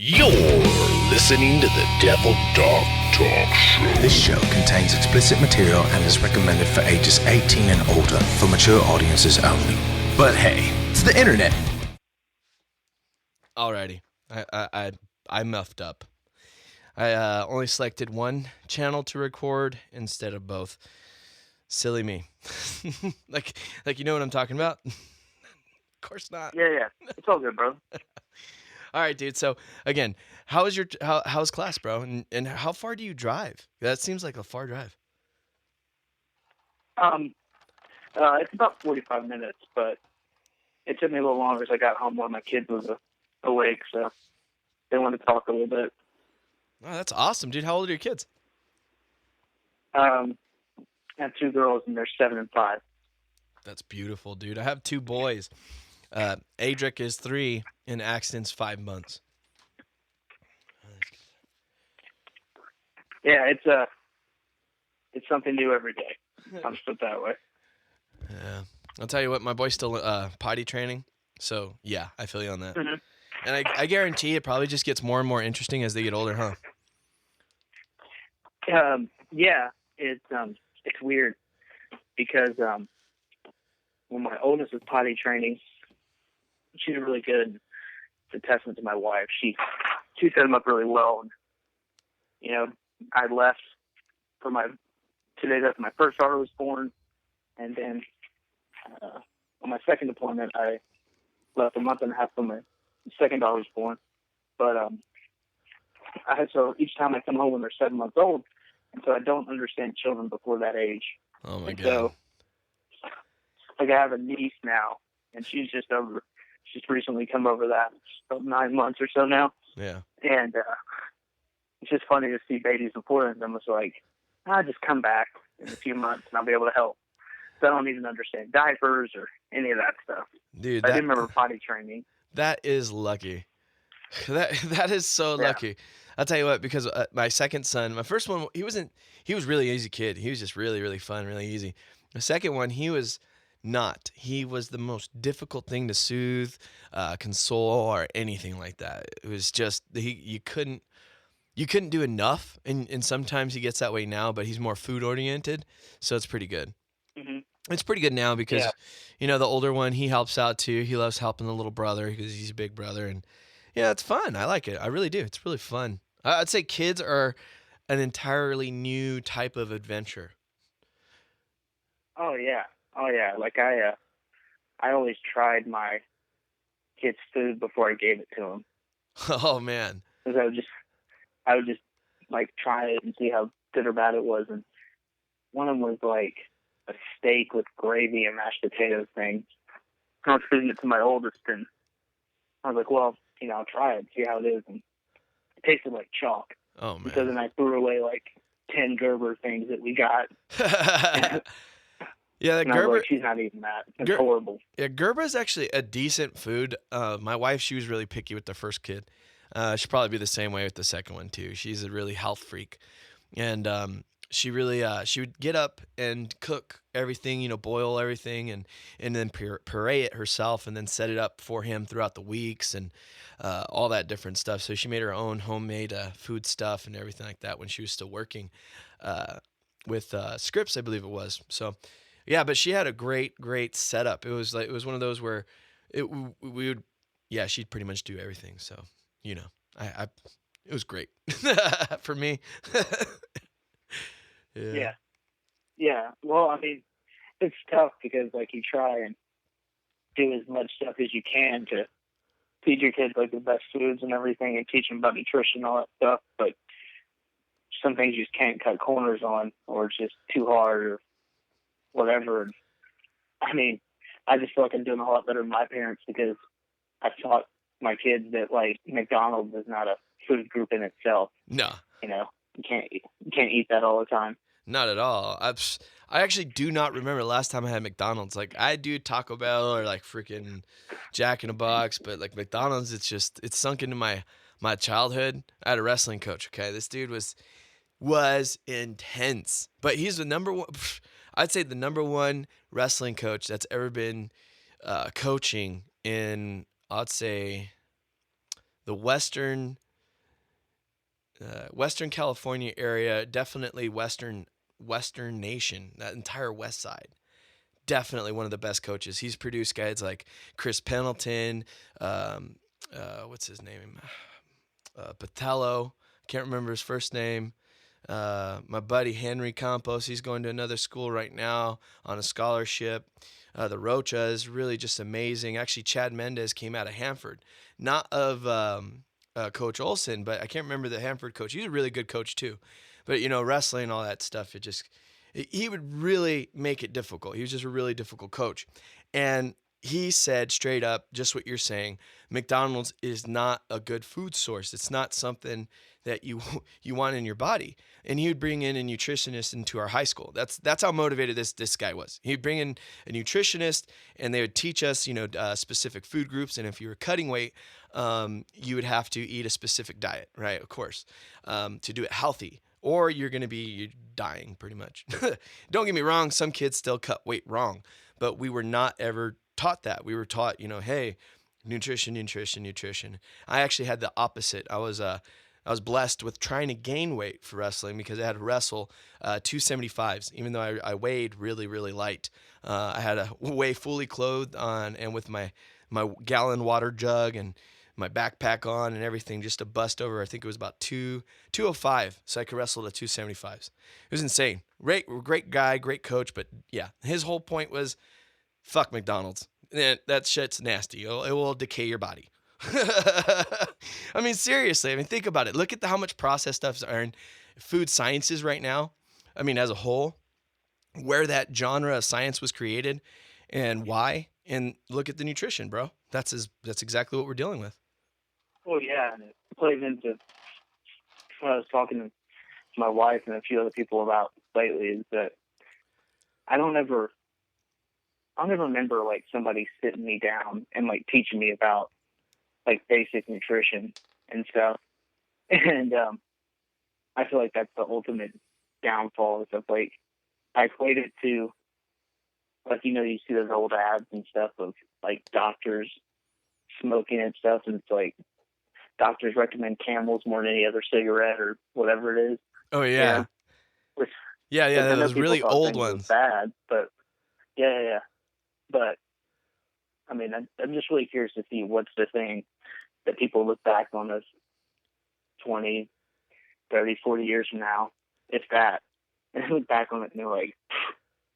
You're listening to the Devil Dog Talk Show. This show contains explicit material and is recommended for ages 18 and older for mature audiences only. But hey, it's the internet. Alrighty, I muffed up. I only selected one channel to record instead of both. Silly me. like you know what I'm talking about? Of course not. Yeah. It's all good, bro. All right, dude. So again, how's class, bro? And how far do you drive? That seems like a far drive. It's about 45 minutes, but it took me a little longer as I got home while my kids was awake, so they wanted to talk a little bit. Oh, that's awesome, dude. How old are your kids? I have two girls, and they're 7 and 5. That's beautiful, dude. I have two boys. Adric is 3 and Axton's 5 months. Yeah, it's something new every day. I'll just put it that way. Yeah, I'll tell you what, my boy's still potty training, so yeah, I feel you on that. Mm-hmm. And I guarantee it probably just gets more and more interesting as they get older, huh? Yeah, it's weird because when my oldest was potty training, she did really good. It's a testament to my wife. She set him up really well. And, you know, I left for 2 days after my first daughter was born, and then on my second deployment, I left a month and a half when my second daughter was born. But so each time I come home when they're 7 months old, and so I don't understand children before that age. Oh my God. So, like, I have a niece now, and she's just recently come over that. It's about 9 months or so now. Yeah. And it's just funny to see babies before them. It's like, I'll just come back in a few months and I'll be able to help. So I don't even understand diapers or any of that stuff. Dude, I didn't remember potty training. That is lucky. That is so lucky. I'll tell you what, because my second son, my first one, he was really easy kid. He was just really, really fun, really easy. The second one, he was not. He was the most difficult thing to soothe, console, or anything like that. It was just you couldn't do enough, and sometimes he gets that way now, but he's more food oriented, so it's pretty good. Mm-hmm. It's pretty good now because, you know, the older one, he helps out too. He loves helping the little brother because he's a big brother, and yeah, it's fun. I like it. I really do. It's really fun. I'd say kids are an entirely new type of adventure. Oh yeah. Like I always tried my kids' food before I gave it to them. Oh man. Because I would just like try it and see how good or bad it was. And one of them was like a steak with gravy and mashed potatoes thing. I was feeding it to my oldest, and I was like, well, you know, I'll try it, see how it is. And it tasted like chalk. Oh man. Because then I threw away like 10 Gerber things that we got. Yeah, and I was like, she's not eating that. It's horrible. Yeah, Gerber is actually a decent food. My wife, she was really picky with the first kid. She'll probably be the same way with the second one too. She's a really health freak, and she really she would get up and cook everything, you know, boil everything, and then puree it herself, and then set it up for him throughout the weeks and all that different stuff. So she made her own homemade food stuff and everything like that when she was still working with Scripps, I believe it was. So. Yeah, but she had a great setup. It was one of those where she'd pretty much do everything. So, you know, it was great for me. Yeah. Well, I mean, it's tough because like you try and do as much stuff as you can to feed your kids like the best foods and everything, and teach them about nutrition and all that stuff. But some things you just can't cut corners on, or it's just too hard, or whatever. And, I mean, I just feel like I'm doing a lot better than my parents because I taught my kids that like McDonald's is not a food group in itself. No, you know, you can't eat that all the time. Not at all. I actually do not remember the last time I had McDonald's. Like I do Taco Bell or like freaking Jack in the Box, but like McDonald's, it's sunk into my childhood. I had a wrestling coach. Okay, this dude was intense, but he's the number one. I'd say the number one wrestling coach that's ever been coaching in, I'd say, the Western Western California area, definitely Western Nation, that entire West Side. Definitely one of the best coaches. He's produced guys like Chris Pendleton, what's his name? Patello. Can't remember his first name. My buddy Henry Campos, he's going to another school right now on a scholarship. The Rocha is really just amazing. Actually, Chad Mendez came out of Hanford, not of Coach Olson, but I can't remember the Hanford coach. He's a really good coach too. But, wrestling, all that stuff, he would really make it difficult. He was just a really difficult coach. And he said straight up, just what you're saying, McDonald's is not a good food source. It's not something that you want in your body. And he would bring in a nutritionist into our high school. That's how motivated this guy was. He'd bring in a nutritionist, and they would teach us, specific food groups. And if you were cutting weight, you would have to eat a specific diet, right? Of course, to do it healthy, or you're going to be dying pretty much. Don't get me wrong. Some kids still cut weight wrong, but we were not ever taught that. We were taught, hey, nutrition. I actually had the opposite. I was blessed with trying to gain weight for wrestling because I had to wrestle 275s, even though I weighed really, really light. I had to weigh fully clothed on and with my gallon water jug and my backpack on and everything just to bust over. I think it was about 205, so I could wrestle to 275s. It was insane. Great guy, great coach, but yeah, his whole point was, fuck McDonald's. That shit's nasty. It will decay your body. I mean, seriously. I mean, think about it. Look at how much processed stuffs are in food sciences right now. I mean, as a whole, where that genre of science was created and why. And look at the nutrition, bro. That's exactly what we're dealing with. Well, yeah, and it plays into what I was talking to my wife and a few other people about lately is that I don't ever remember like somebody sitting me down and like teaching me about like basic nutrition and stuff. And I feel like that's the ultimate downfall of like I equate it to like, you see those old ads and stuff of like doctors smoking and stuff, and it's like doctors recommend Camels more than any other cigarette or whatever it is. Oh yeah. Yeah, those really old ones. Bad, but yeah. But I mean, I'm just really curious to see what's the thing that people look back on us 20, 30, 40 years from now, if that, and they look back on it and they're like,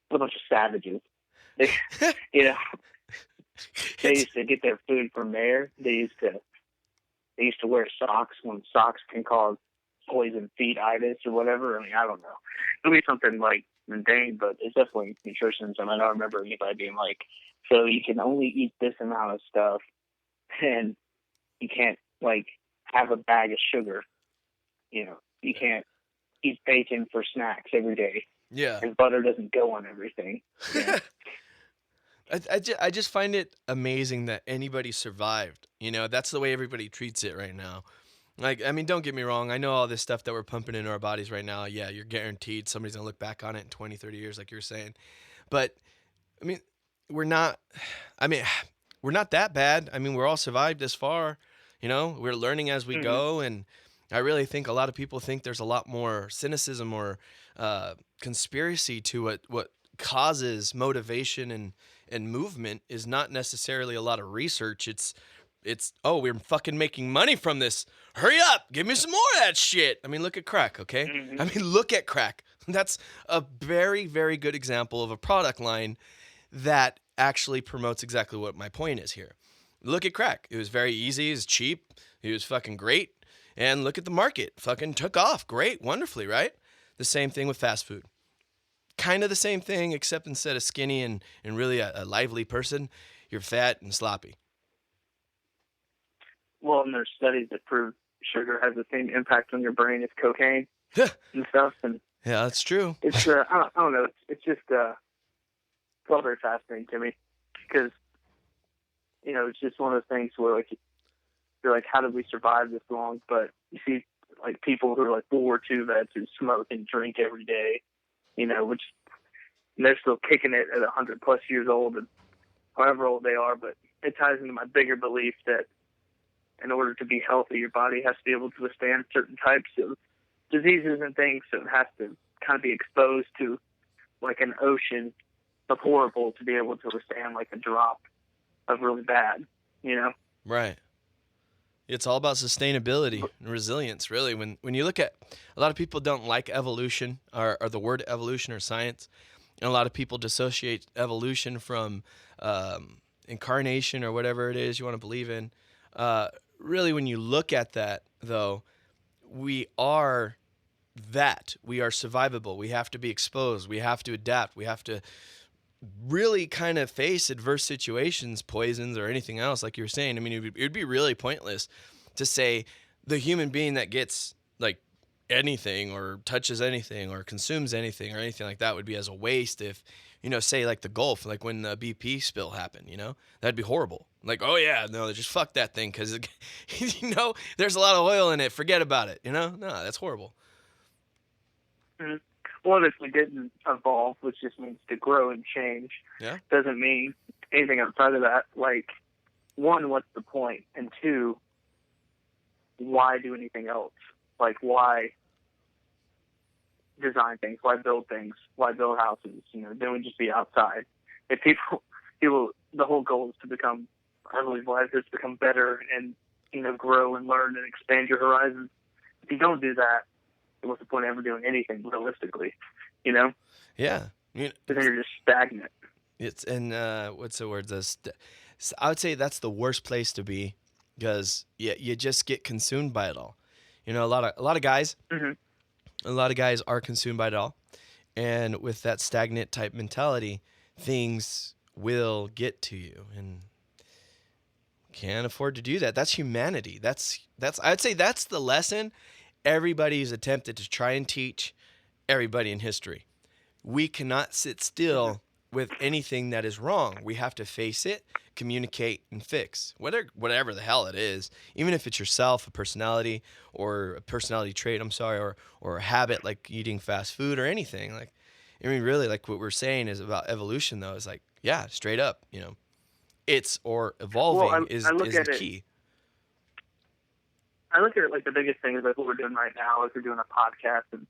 what a bunch of savages. They used to get their food from there. They used to wear socks when socks can cause poison feet-itis or whatever. I mean, I don't know. It'll be something like mundane, but it's definitely nutrition. I mean, I don't remember anybody being like, so you can only eat this amount of stuff and you can't like have a bag of sugar. You can't eat bacon for snacks every day. Yeah. And butter doesn't go on everything. Yeah. I just find it amazing that anybody survived. That's the way everybody treats it right now. Like, I mean, don't get me wrong. I know all this stuff that we're pumping into our bodies right now. Yeah, you're guaranteed somebody's going to look back on it in 20, 30 years, like you were saying. But, I mean, we're not that bad. I mean, we're all survived this far. We're learning as we go. And I really think a lot of people think there's a lot more cynicism or conspiracy to what causes motivation and movement is not necessarily a lot of research. It's we're fucking making money from this. Hurry up, give me some more of that shit. I mean, look at crack, okay? Mm-hmm. I mean, look at crack. That's a very, very good example of a product line that actually promotes exactly what my point is here. Look at crack. It was very easy. It was cheap. It was fucking great. And look at the market. Fucking took off. Great. Wonderfully, right? The same thing with fast food. Kind of the same thing, except instead of skinny and really a lively person, you're fat and sloppy. Well, and there's studies that prove sugar has the same impact on your brain as cocaine and stuff. And yeah, that's true. It's I don't know. It's just it's all very fascinating to me because it's just one of those things where like you're like, how did we survive this long? But you see like people who are like World War II vets who smoke and drink every day, which they're still kicking it at 100+ years old and however old they are. But it ties into my bigger belief that in order to be healthy, your body has to be able to withstand certain types of diseases and things. So it has to kind of be exposed to like an ocean of horrible to be able to withstand like a drop of really bad, you know? Right. It's all about sustainability and resilience, really. When you look at, a lot of people don't like evolution or the word evolution or science, and a lot of people dissociate evolution from incarnation or whatever it is you want to believe in. Really, when you look at that, though, we are that. We are survivable. We have to be exposed. We have to adapt. We have to really kind of face adverse situations, poisons or anything else, like you were saying. I mean, it would be really pointless to say the human being that gets like anything or touches anything or consumes anything or anything like that would be as a waste if, you know, say like the Gulf, like when the BP spill happened, you know, that'd be horrible. Like, oh yeah, no, just fuck that thing because, you know, there's a lot of oil in it. Forget about it, you know? No, that's horrible. Mm-hmm. Well, if we didn't evolve, which just means to grow and change, doesn't mean anything outside of that. Like, one, what's the point? And two, why do anything else? Like, why design things? Why build things? Why build houses? You know, then we just be outside. If people, the whole goal is to become, I believe, life is to become better and, you know, grow and learn and expand your horizons. If you don't do that, what's the point of ever doing anything realistically, you know? Yeah. Because then you're just stagnant. It's, and what's the word? I would say that's the worst place to be because you just get consumed by it all. You know, a lot of guys, a lot of guys are consumed by it all. And with that stagnant type mentality, things will get to you and can't afford to do that. That's humanity. That's I'd say that's the lesson everybody's attempted to try and teach everybody in history. We cannot sit still with anything that is wrong. We have to face it, communicate, and fix. Whatever the hell it is, even if it's yourself, a personality, or a personality trait, or a habit like eating fast food or anything. Like, I mean, really, like what we're saying is about evolution, though, is like, yeah, straight up, you know, evolving is the key. I look at it like the biggest thing is like what we're doing right now is we're doing a podcast and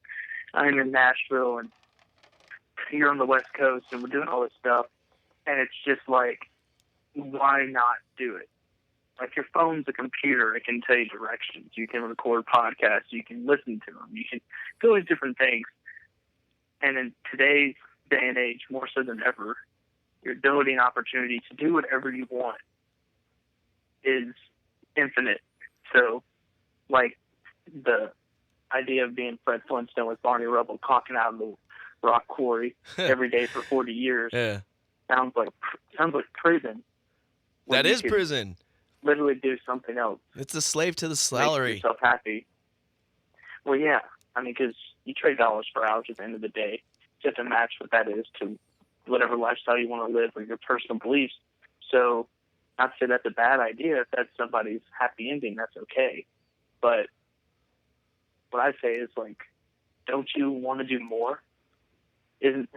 I'm in Nashville and you're on the West Coast and we're doing all this stuff and it's just like, why not do it? Like your phone's a computer. It can tell you directions. You can record podcasts. You can listen to them. You can do these different things. And in today's day and age, more so than ever, your ability and opportunity to do whatever you want is infinite. So, like the idea of being Fred Flintstone with Barney Rubble clocking out of the rock quarry every day for 40 years sounds like prison. That is prison. Literally do something else. It's a slave to the salary. Make yourself happy. Well, yeah. I mean, because you trade dollars for hours at the end of the day. You have to match what that is to whatever lifestyle you want to live or your personal beliefs. So, not to say that's a bad idea. If that's somebody's happy ending, that's okay. But what I say is, like, don't you want to do more? If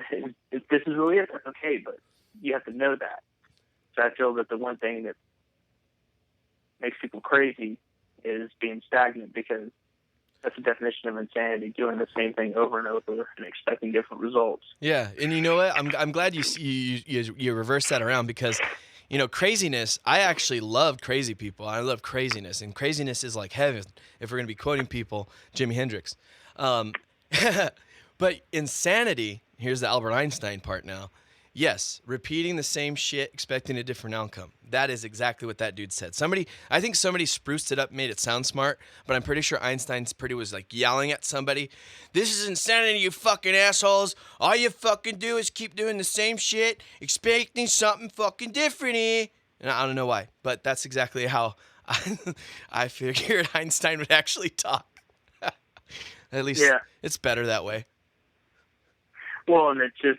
this is really it, that's okay, but you have to know that. So I feel that the one thing that makes people crazy is being stagnant, because that's the definition of insanity, doing the same thing over and over and expecting different results. Yeah, and you know what? I'm glad you reverse that around, because, you know, craziness, I actually love crazy people. I love craziness, and craziness is like heaven, if we're going to be quoting people, Jimi Hendrix. But insanity, here's the Albert Einstein part now. Yes, repeating the same shit, expecting a different outcome. That is exactly what that dude said. I think somebody spruced it up, made it sound smart, but I'm pretty sure Einstein's was like yelling at somebody. This is insanity, you fucking assholes. All you fucking do is keep doing the same shit, expecting something fucking different. And I don't know why, but that's exactly how I figured Einstein would actually talk. At least It's better that way. Well, and it just,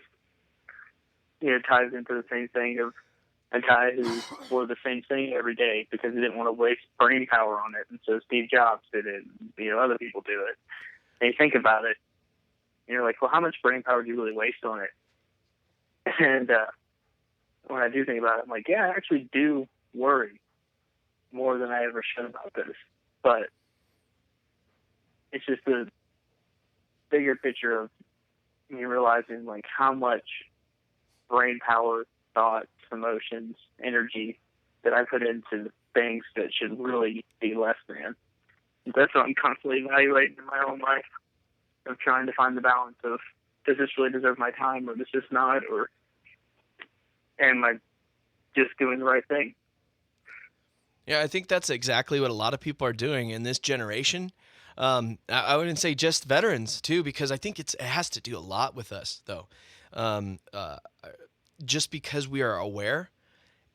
ties into the same thing of a guy who wore the same thing every day because he didn't want to waste brain power on it. And so Steve Jobs did it, and, other people do it. And you think about it, and you're like, well, how much brain power do you really waste on it? And when I do think about it, I'm like, yeah, I actually do worry more than I ever should about this. But it's just the bigger picture of me realizing like how much brain power, thoughts, emotions, energy that I put into things that should really be less than. That's what I'm constantly evaluating in my own life, of trying to find the balance of, does this really deserve my time, or does this not, or am I just doing the right thing? Yeah, I think that's exactly what a lot of people are doing in this generation. I wouldn't say just veterans too, because I think it has to do a lot with us, though. Just because we are aware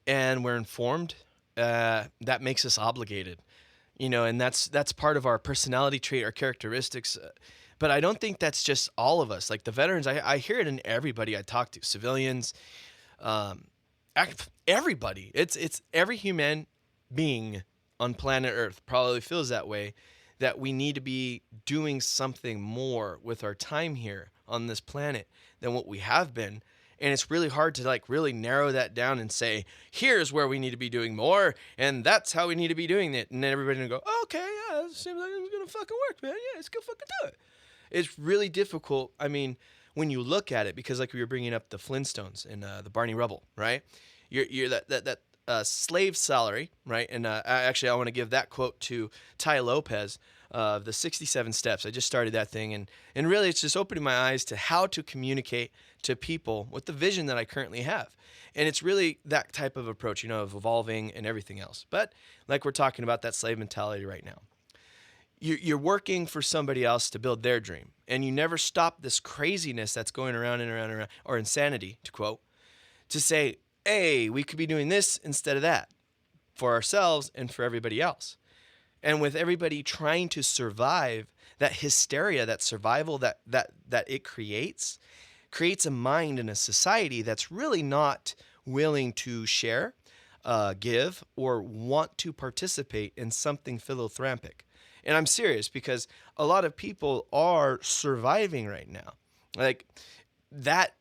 and we're informed, that makes us obligated, and that's part of our personality trait, our characteristics. But I don't think that's just all of us. Like the veterans, I hear it in everybody I talk to, civilians, everybody. It's every human being on planet Earth probably feels that way, that we need to be doing something more with our time here on this planet than what we have been. And it's really hard to like really narrow that down and say, here's where we need to be doing more, and that's how we need to be doing it. And then everybody's gonna go, oh, okay, yeah, it seems like it's gonna fucking work, man. Yeah, let's go fucking do it. It's really difficult. I mean, when you look at it, because like we were bringing up the Flintstones and the Barney Rubble, right? You're that slave salary, right? And I want to give that quote to Ty Lopez of the 67 Steps. I just started that thing, and really it's just opening my eyes to how to communicate to people with the vision that I currently have. And it's really that type of approach, of evolving and everything else. But like we're talking about that slave mentality right now. You're working for somebody else to build their dream, and you never stop this craziness that's going around and around and around, or insanity, to quote, to say, hey, we could be doing this instead of that for ourselves and for everybody else. And with everybody trying to survive, that hysteria, that survival that it creates a mind and a society that's really not willing to share, give, or want to participate in something philanthropic. And I'm serious, because a lot of people are surviving right now. Like that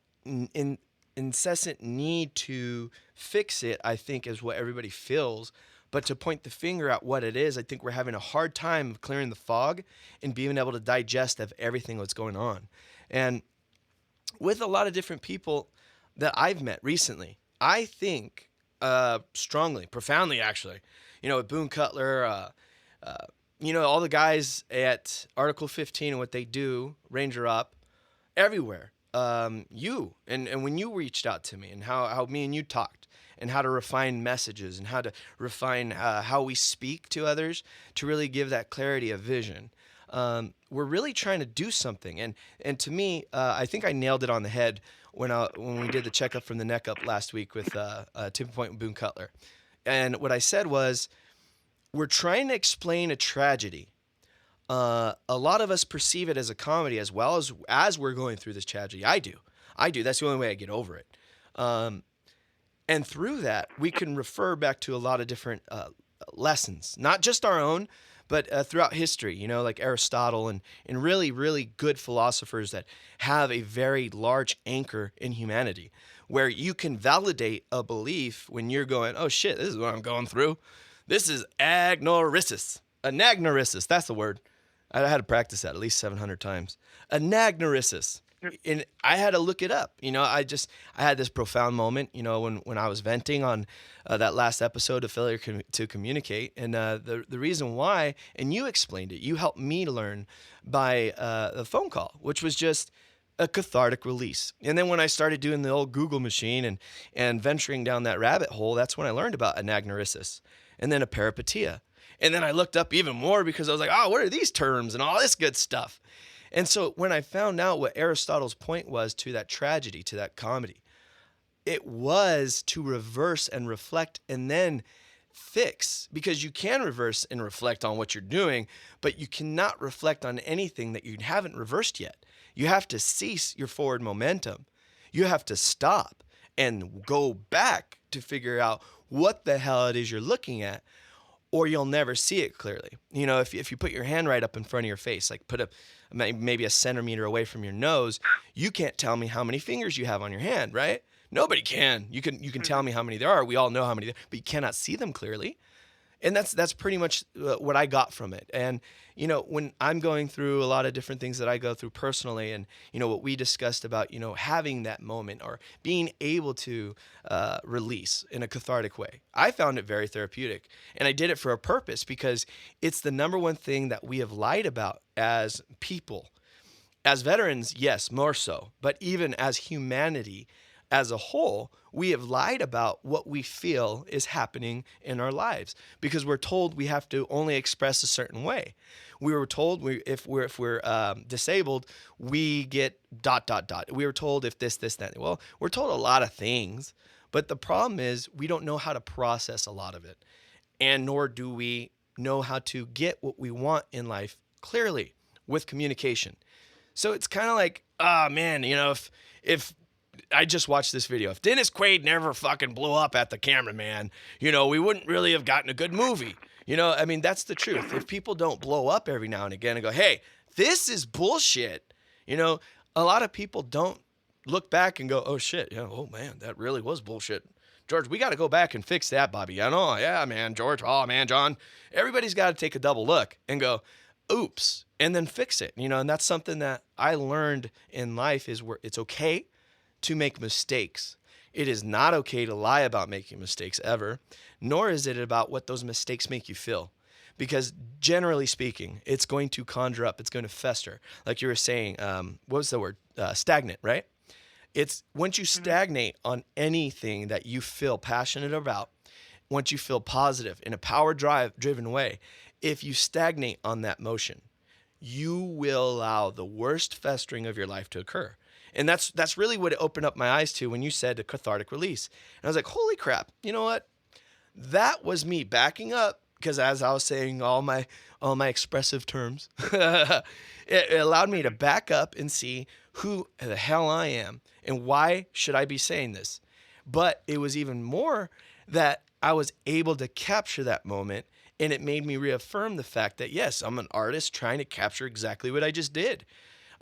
incessant need to fix it, I think, is what everybody feels. But to point the finger at what it is, I think we're having a hard time of clearing the fog and being able to digest of everything that's going on. And with a lot of different people that I've met recently, I think strongly, profoundly actually, with Boone Cutler, all the guys at Article 15 and what they do, Ranger Up, everywhere. You and when you reached out to me, and how me and you talked, and how to refine messages, and how to refine how we speak to others to really give that clarity of vision. We're really trying to do something, and to me, I think I nailed it on the head when we did the checkup from the neck up last week with Tipping Point with Boone Cutler. And what I said was, we're trying to explain a tragedy. A lot of us perceive it as a comedy, as well as we're going through this tragedy. I do. That's the only way I get over it. And through that, we can refer back to a lot of different lessons, not just our own, but throughout history, like Aristotle and really, really good philosophers that have a very large anchor in humanity, where you can validate a belief when you're going, oh shit, this is what I'm going through. This is agnorisis. Anagnorisis, that's the word. I had to practice that at least 700 times. Anagnorisis. And I had to look it up. I had this profound moment, when I was venting on that last episode of Failure to Communicate. And the reason why, and you explained it, you helped me to learn by a phone call, which was just a cathartic release. And then when I started doing the old Google machine and venturing down that rabbit hole, that's when I learned about anagnorisis and then a peripetia. And then I looked up even more, because I was like, oh, what are these terms and all this good stuff? And so when I found out what Aristotle's point was to that tragedy, to that comedy, it was to reverse and reflect and then fix, because you can reverse and reflect on what you're doing, but you cannot reflect on anything that you haven't reversed yet. You have to cease your forward momentum. You have to stop and go back to figure out what the hell it is you're looking at, or you'll never see it clearly. If you put your hand right up in front of your face, like put maybe a centimeter away from your nose, you can't tell me how many fingers you have on your hand, right? Nobody can. You can tell me how many there are. We all know how many, but you cannot see them clearly. And that's pretty much what I got from it. And, you know, when I'm going through a lot of different things that I go through personally, and, you know, what we discussed about, you know, having that moment or being able to release in a cathartic way, I found it very therapeutic. And I did it for a purpose, because it's the number one thing that we have lied about as people. As veterans, yes, more so. But even as humanity as a whole, we have lied about what we feel is happening in our lives, because we're told we have to only express a certain way. We were told if we're disabled, we get ... We were told if this, that. Well, we're told a lot of things, but the problem is we don't know how to process a lot of it, and nor do we know how to get what we want in life clearly with communication. So it's kind of like, man, you know, if I just watched this video. If Dennis Quaid never fucking blew up at the cameraman, you know, we wouldn't really have gotten a good movie. You know, I mean, that's the truth. If people don't blow up every now and again and go, hey, this is bullshit, you know, a lot of people don't look back and go, oh shit, yeah, oh man, that really was bullshit. George, we got to go back and fix that, Bobby. I know, yeah, man, George, oh man, John. Everybody's got to take a double look and go, oops, and then fix it. You know, and that's something that I learned in life, is where it's okay to make mistakes. It is not okay to lie about making mistakes ever, nor is it about what those mistakes make you feel. Because generally speaking, it's going to conjure up, it's going to fester. Like you were saying, what was the word? Stagnant, right? It's once you stagnate on anything that you feel passionate about, once you feel positive in a driven way, if you stagnate on that motion, you will allow the worst festering of your life to occur. And that's really what it opened up my eyes to when you said a cathartic release. And I was like, holy crap, you know what? That was me backing up, because as I was saying all my expressive terms, it allowed me to back up and see who the hell I am and why should I be saying this. But it was even more that I was able to capture that moment, and it made me reaffirm the fact that, yes, I'm an artist trying to capture exactly what I just did.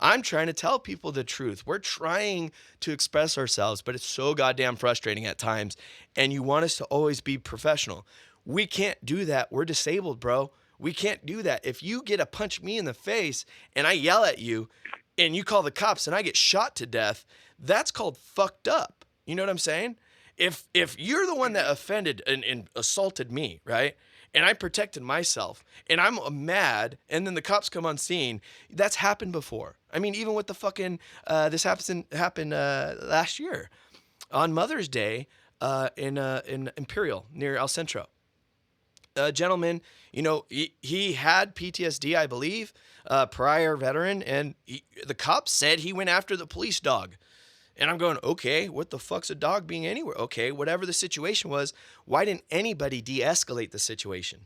I'm trying to tell people the truth. We're trying to express ourselves, but it's so goddamn frustrating at times. And you want us to always be professional. We can't do that. We're disabled, bro. We can't do that. If you get to punch me in the face and I yell at you and you call the cops and I get shot to death, that's called fucked up. You know what I'm saying? If you're the one that offended and assaulted me, right? And I protected myself, and I'm mad, and then the cops come on scene. That's happened before. I mean, even with the fucking, this happened last year on Mother's Day in Imperial near El Centro. A gentleman, you know, he had PTSD, I believe, prior veteran, and the cops said he went after the police dog. And I'm going, okay, what the fuck's a dog being anywhere? Okay, whatever the situation was, why didn't anybody de-escalate the situation?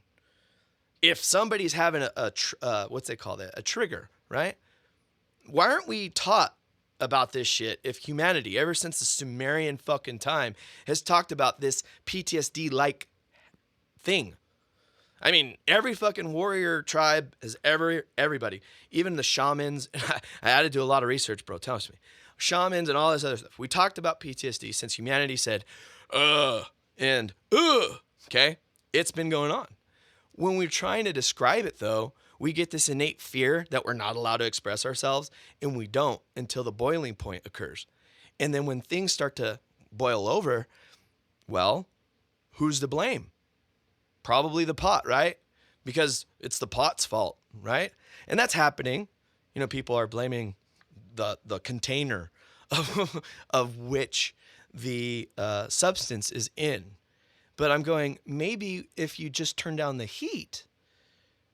If somebody's having what's they call that? A trigger, right? Why aren't we taught about this shit if humanity, ever since the Sumerian fucking time, has talked about this PTSD-like thing? I mean, every fucking warrior tribe has everybody, even the shamans. I had to do a lot of research, bro, tell me. Shamans and all this other stuff. We talked about PTSD since humanity said, and okay? It's been going on. When we're trying to describe it, though, we get this innate fear that we're not allowed to express ourselves, and we don't until the boiling point occurs. And then when things start to boil over, well, who's to blame? Probably the pot, right? Because it's the pot's fault, right? And that's happening. You know, people are blaming the container of which the substance is in. But I'm going, maybe if you just turn down the heat,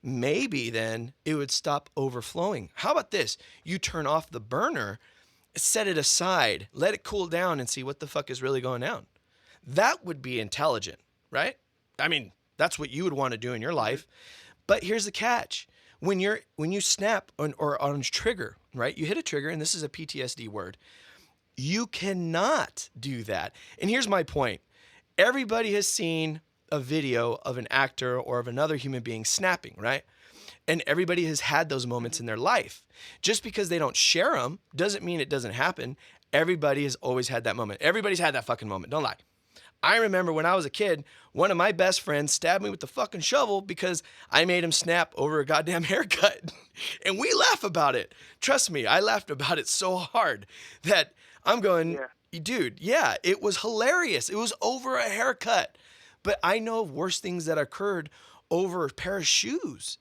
maybe then it would stop overflowing. How about this? You turn off the burner, set it aside, let it cool down, and see what the fuck is really going down. That would be intelligent, right? I mean, that's what you would want to do in your life. But here's the catch. When you snap on a trigger, right? You hit a trigger, and this is a PTSD word. You cannot do that. And here's my point. Everybody has seen a video of an actor or of another human being snapping, right? And everybody has had those moments in their life. Just because they don't share them doesn't mean it doesn't happen. Everybody has always had that moment. Everybody's had that fucking moment. Don't lie. I remember when I was a kid, one of my best friends stabbed me with the fucking shovel because I made him snap over a goddamn haircut. And we laugh about it. Trust me, I laughed about it so hard that I'm going, dude, yeah, it was hilarious. It was over a haircut. But I know of worse things that occurred over a pair of shoes.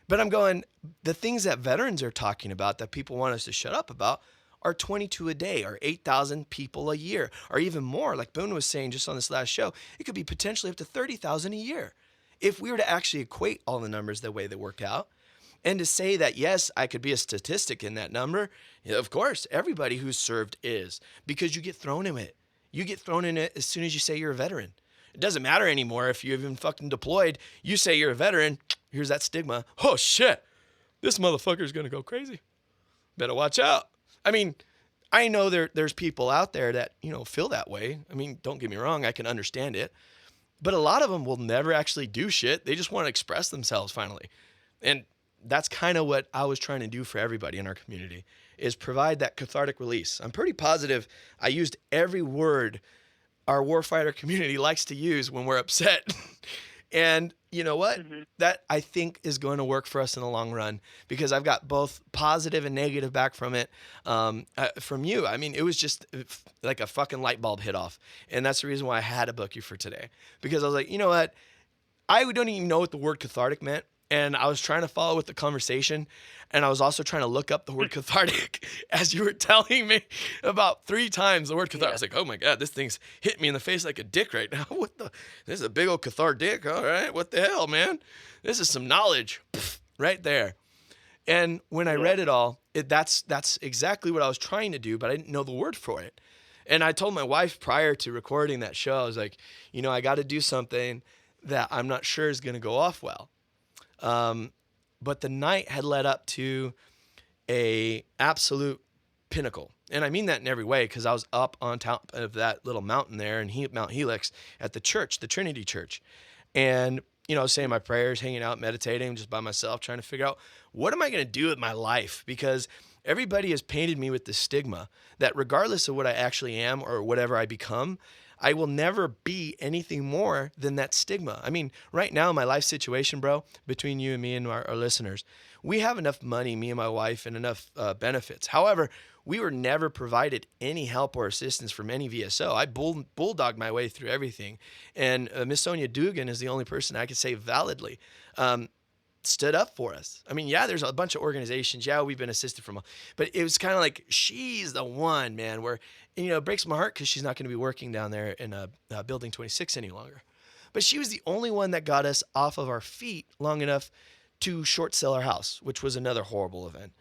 But I'm going, the things that veterans are talking about that people want us to shut up about are 22 a day or 8,000 people a year or even more. Like Boone was saying just on this last show, it could be potentially up to 30,000 a year. If we were to actually equate all the numbers the way they worked out and to say that, yes, I could be a statistic in that number, of course, everybody who's served is, because you get thrown in it. You get thrown in it as soon as you say you're a veteran. It doesn't matter anymore if you've been fucking deployed. You say you're a veteran, here's that stigma. Oh, shit, this motherfucker's going to go crazy. Better watch out. I mean, I know there's people out there that, feel that way. I mean, don't get me wrong, I can understand it. But a lot of them will never actually do shit. They just want to express themselves finally. And that's kind of what I was trying to do for everybody in our community, is provide that cathartic release. I'm pretty positive I used every word our warfighter community likes to use when we're upset. And you know what? Mm-hmm. That I think is going to work for us in the long run, because I've got both positive and negative back from it, from you. I mean, it was just like a fucking light bulb hit off. And that's the reason why I had to book you for today, because I was like, you know what? I don't even know what the word cathartic meant. And I was trying to follow with the conversation. And I was also trying to look up the word cathartic as you were telling me about 3 times the word cathartic. I was like, oh my God, this thing's hit me in the face like a dick right now. This is a big old cathar dick. All right. What the hell, man? This is some knowledge right there. And when I read it all, that's exactly what I was trying to do, but I didn't know the word for it. And I told my wife prior to recording that show, I was like, I got to do something that I'm not sure is going to go off well. But the night had led up to a absolute pinnacle. And I mean that in every way, because I was up on top of that little mountain there in Mount Helix at the church, the Trinity Church. And, saying my prayers, hanging out, meditating just by myself, trying to figure out what am I going to do with my life? Because everybody has painted me with this stigma that regardless of what I actually am or whatever I become, I will never be anything more than that stigma. I mean, right now, my life situation, bro, between you and me and our listeners, we have enough money, me and my wife, and enough benefits. However, we were never provided any help or assistance from any VSO. I bulldogged my way through everything. And Miss Sonia Dugan is the only person I could say validly stood up for us. I mean, yeah, there's a bunch of organizations. Yeah, we've been assisted from, but it was kind of like, she's the one, man, where, it breaks my heart because she's not going to be working down there in Building 26 any longer. But she was the only one that got us off of our feet long enough to short sell our house, which was another horrible event.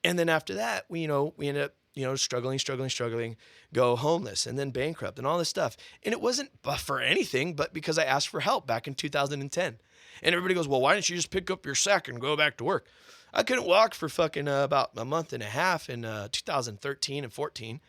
And then after that, we ended up, struggling, go homeless and then bankrupt and all this stuff. And it wasn't for anything, but because I asked for help back in 2010. And everybody goes, well, why didn't you just pick up your sack and go back to work? I couldn't walk for fucking about a month and a half in 2013 and 14.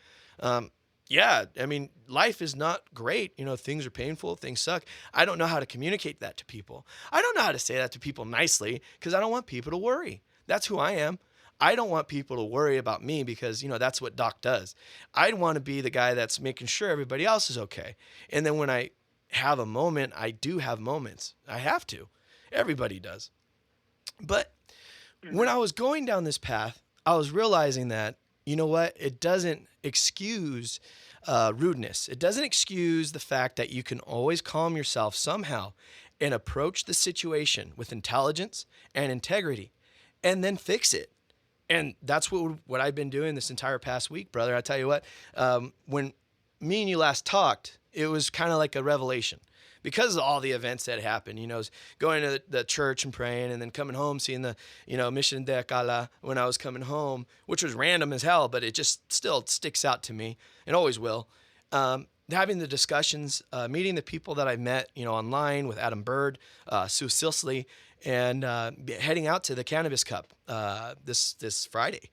Yeah, I mean, life is not great. Things are painful. Things suck. I don't know how to communicate that to people. I don't know how to say that to people nicely because I don't want people to worry. That's who I am. I don't want people to worry about me because, that's what Doc does. I want to be the guy that's making sure everybody else is okay. And then when I have a moment, I do have moments. I have to. Everybody does. But when I was going down this path, I was realizing that, it doesn't excuse rudeness. It doesn't excuse the fact that you can always calm yourself somehow and approach the situation with intelligence and integrity and then fix it. And that's what I've been doing this entire past week, brother. I tell you what, when me and you last talked, it was kind of like a revelation. Because of all the events that happened, going to the church and praying and then coming home, seeing the, Mission de Acala when I was coming home, which was random as hell, but it just still sticks out to me and always will. Having the discussions, meeting the people that I met, online with Adam Bird, Sue Silsley, and heading out to the Cannabis Cup this Friday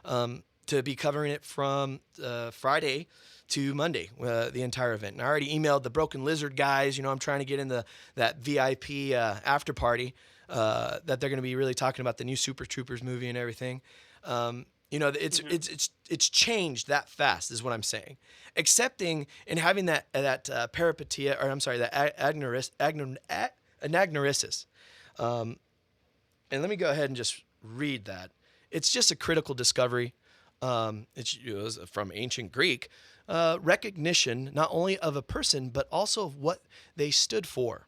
to be covering it from Friday to Monday, the entire event. And I already emailed the Broken Lizard guys. I'm trying to get in that VIP after party that they're going to be really talking about the new Super Troopers movie and everything. You know, it's changed that fast is what I'm saying. Accepting and having that peripatia, or I'm sorry, that anagnorisis. And let me go ahead and just read that. It's just a critical discovery. It was from ancient Greek. Recognition not only of a person, but also of what they stood for.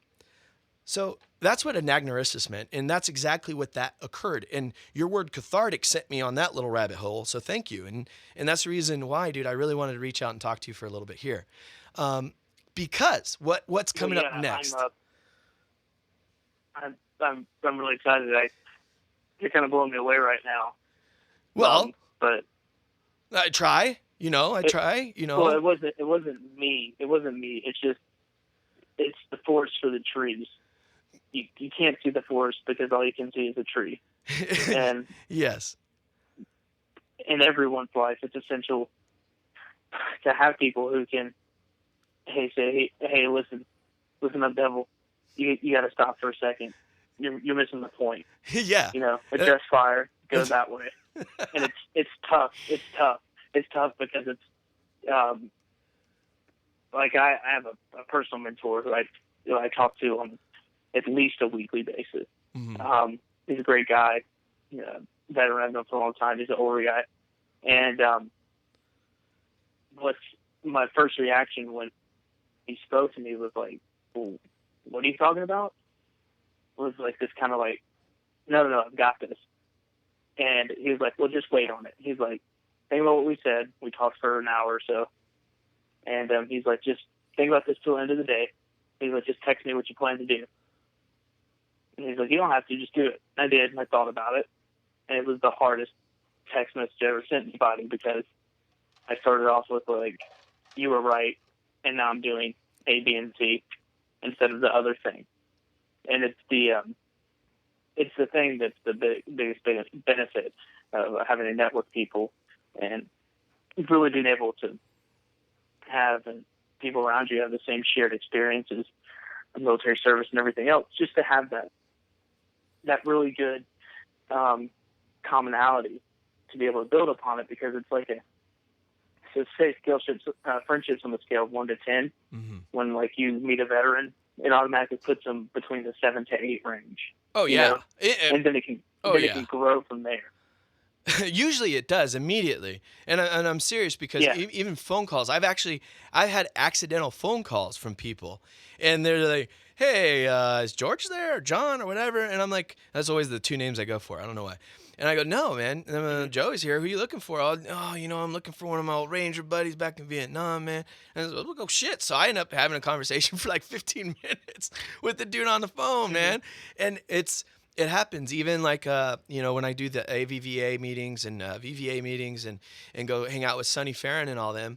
So that's what anagnorisis meant, and that's exactly what that occurred. And your word cathartic sent me on that little rabbit hole, so thank you. And that's the reason why, dude, I really wanted to reach out and talk to you for a little bit here. Because what's coming up next? I'm really excited. You're kind of blowing me away right now. Well, but I try. Well, it wasn't me. It's the forest for the trees. You can't see the forest because all you can see is a tree. And yes, in everyone's life, it's essential to have people who can, say, listen up, devil. You got to stop for a second. You're missing the point. Yeah. Address fire, go that way. And it's tough. It's tough because it's like I have a personal mentor who I talk to on at least a weekly basis. Mm-hmm. He's a great guy, veteran. I've known for a long time. He's an older guy, and what's my first reaction when he spoke to me was like, well, "What are you talking about?" Was like this kind of like, "No, I've got this." And he was like, "Well, just wait on it." He's like, "Think about what we said. We talked for an hour or so." And he's like, "Just think about this till the end of the day." He's like, "Just text me what you plan to do." And he's like, "You don't have to, just do it." And I did, and I thought about it. And it was the hardest text message I ever sent anybody because I started off with like, "You were right, and now I'm doing A, B, and C instead of the other thing." And it's the thing that's the biggest benefit of having a network people and really being able to have people around you have the same shared experiences of military service and everything else, just to have that really good commonality to be able to build upon it, because it's like say friendships on the scale of 1 to 10. Mm-hmm. When like you meet a veteran, it automatically puts them between the 7 to 8 range. Oh yeah, and then it can grow from there. Usually it does immediately, and I'm serious because even phone calls. I've had accidental phone calls from people, and they're like, "Hey, is George there, or John, or whatever?" And I'm like, that's always the two names I go for. I don't know why. And I go, "No, man, Joey's here. Who you looking for?" I'm looking for one of my old Ranger buddies back in Vietnam, man. And I was like, "Oh shit!" So I end up having a conversation for like 15 minutes with the dude on the phone, man, and it happens even like, when I do the AVVA meetings and VVA meetings and go hang out with Sonny Farron and all them,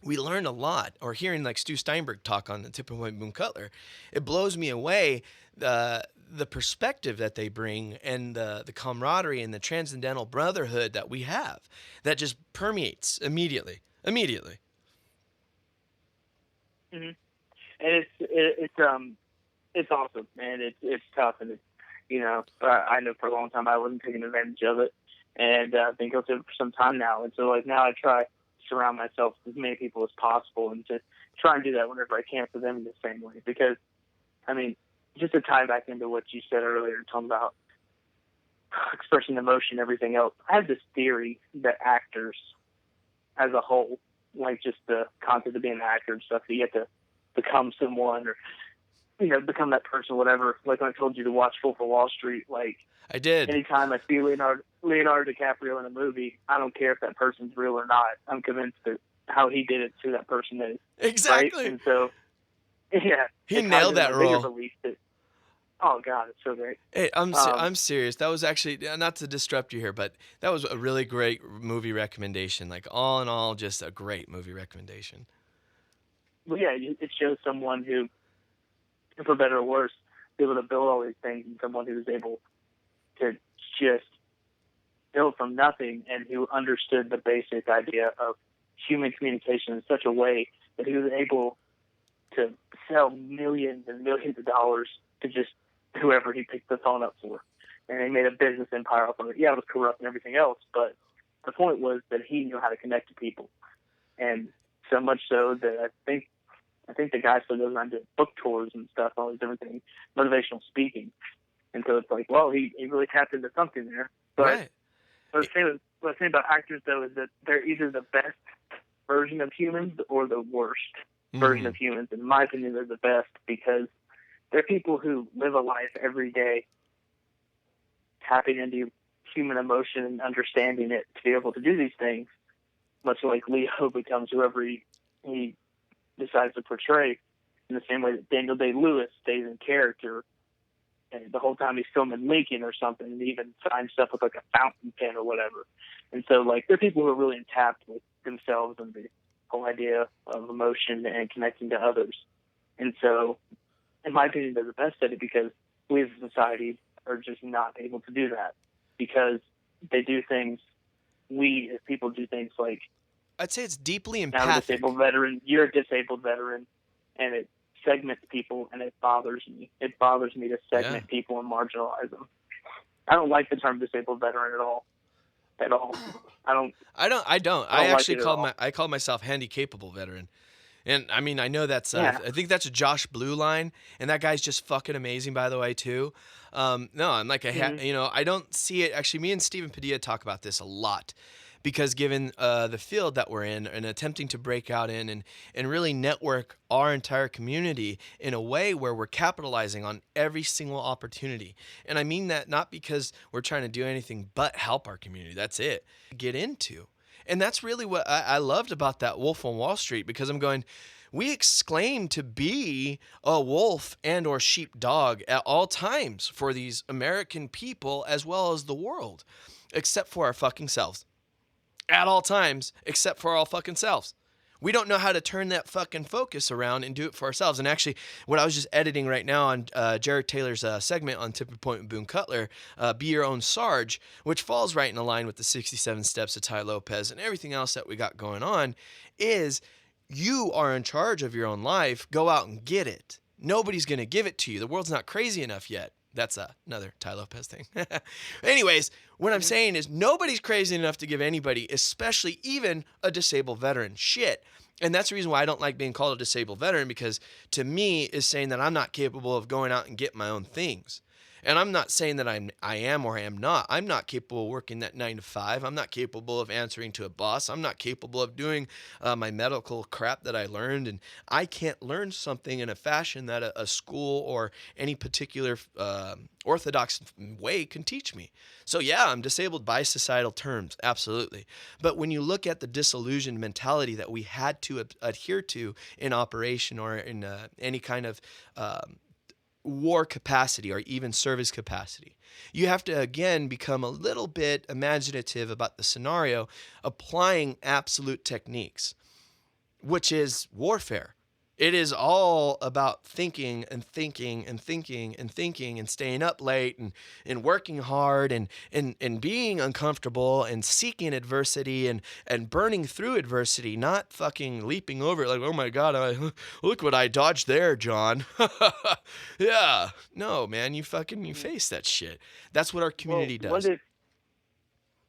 we learn a lot. Or hearing like Stu Steinberg talk on the Tip of My Boom Cutler, it blows me away the perspective that they bring and the camaraderie and the transcendental brotherhood that we have that just permeates immediately. Mm-hmm. And it's awesome, man. It's tough, and I know for a long time I wasn't taking advantage of it, and I've been guilty of it for some time now. And so, like, now I try to surround myself with as many people as possible and to try and do that whenever I can for them in the same way. Because, I mean, just to tie back into what you said earlier, talking about expressing emotion and everything else, I have this theory that actors as a whole, like just the concept of being an actor and stuff, that you have to become someone or become that person, whatever. Like when I told you to watch Wolf of Wall Street, like I did. Anytime I see Leonardo DiCaprio in a movie, I don't care if that person's real or not. I'm convinced that how he did it to that person is exactly. Right? And so, he nailed that role. Oh God, it's so great. Hey, I'm serious. That was actually, not to disrupt you here, but that was a really great movie recommendation. Like all in all, just a great movie recommendation. Well, yeah, it shows someone who, for better or worse, able to build all these things, and someone who's able to just build from nothing and who understood the basic idea of human communication in such a way that he was able to sell millions and millions of dollars to just whoever he picked the phone up for. And he made a business empire off of it. Yeah, it was corrupt and everything else, but the point was that he knew how to connect to people, and so much so that I think the guy still goes on to book tours and stuff, all these different things, motivational speaking. And so it's like, well, he really tapped into something there. But Right. what I say about actors, though, is that they're either the best version of humans or the worst version of humans. In my opinion, they're the best because they're people who live a life every day tapping into human emotion and understanding it to be able to do these things, much like Leo becomes whoever he decides to portray, in the same way that Daniel Day-Lewis stays in character and the whole time he's filming Lincoln or something, and even signs stuff with like a fountain pen or whatever. And so, like, they're people who are really intact with themselves and the whole idea of emotion and connecting to others. And so, in my opinion, they're the best at it because we as a society are just not able to do that because they do things, we as people do things like, I'd say it's deeply I'm a empathic. disabled veteran, you're a disabled veteran, and it segments people, and it bothers me. It bothers me to segment people and marginalize them. I don't like the term disabled veteran at all. At all. I don't. I actually like I call myself handy capable veteran. And I mean, I know that's Yeah. I think that's a Josh Blue line, and that guy's just fucking amazing, by the way, too. No, I'm like you know, I don't see it. Actually, me and Stephen Padilla talk about this a lot. Because given the field that we're in and attempting to break out in and really network our entire community in a way where we're capitalizing on every single opportunity. And I mean that not because we're trying to do anything but help our community. That's it. Get into. And that's really what I loved about that Wolf on Wall Street, because I'm going, we exclaim to be a wolf and or sheepdog at all times for these American people as well as the world, except for our fucking selves. At all times, except for our fucking selves. We don't know how to turn that fucking focus around and do it for ourselves. And actually, what I was just editing right now on Jared Taylor's segment on Tipping Point with Boone Cutler, Be Your Own Sarge, which falls right in line with the 67 Steps of Ty Lopez and everything else that we got going on, is you are in charge of your own life. Go out and get it. Nobody's going to give it to you. The world's not crazy enough yet. That's another Ty Lopez thing. Anyways, what I'm saying is nobody's crazy enough to give anybody, especially even a disabled veteran, shit. And that's the reason why I don't like being called a disabled veteran, because to me is saying that I'm not capable of going out and getting my own things. And I'm not saying that I am or I am not. I'm not capable of working that 9 to 5. I'm not capable of answering to a boss. I'm not capable of doing my medical crap that I learned. And I can't learn something in a fashion that a school or any particular orthodox way can teach me. So yeah, I'm disabled by societal terms, absolutely. But when you look at the disillusioned mentality that we had to adhere to in operation or in any kind of war capacity or even service capacity, you have to again become a little bit imaginative about the scenario, applying absolute techniques, which is warfare. It is all about thinking and thinking and thinking and thinking and staying up late and working hard and being uncomfortable and seeking adversity and burning through adversity, not fucking leaping over it like, oh my God, look what I dodged there, John. Yeah. No, man, you face that shit. That's what our community does.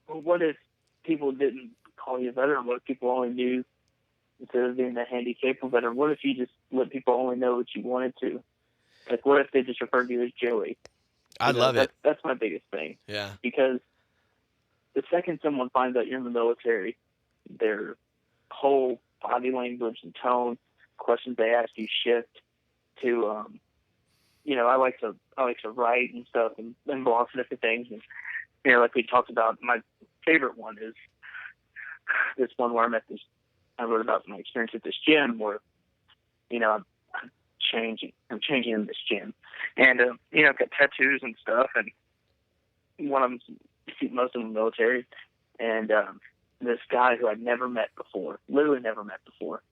What if people didn't call you a veteran? What if people only knew, instead of being a handy capable veteran, what if you just let people only know what you wanted to? Like, what if they just referred to you as Joey? I love it. That's my biggest thing. Yeah. Because the second someone finds out you're in the military, their whole body language and tone, questions they ask you shift to, I like to write and stuff and blog and different things. And, like we talked about, my favorite one is this one where I wrote about my experience at this gym where, I'm changing in this gym. And, I've got tattoos and stuff, and one of them, most of them military. And this guy who I'd never met before, literally never met before,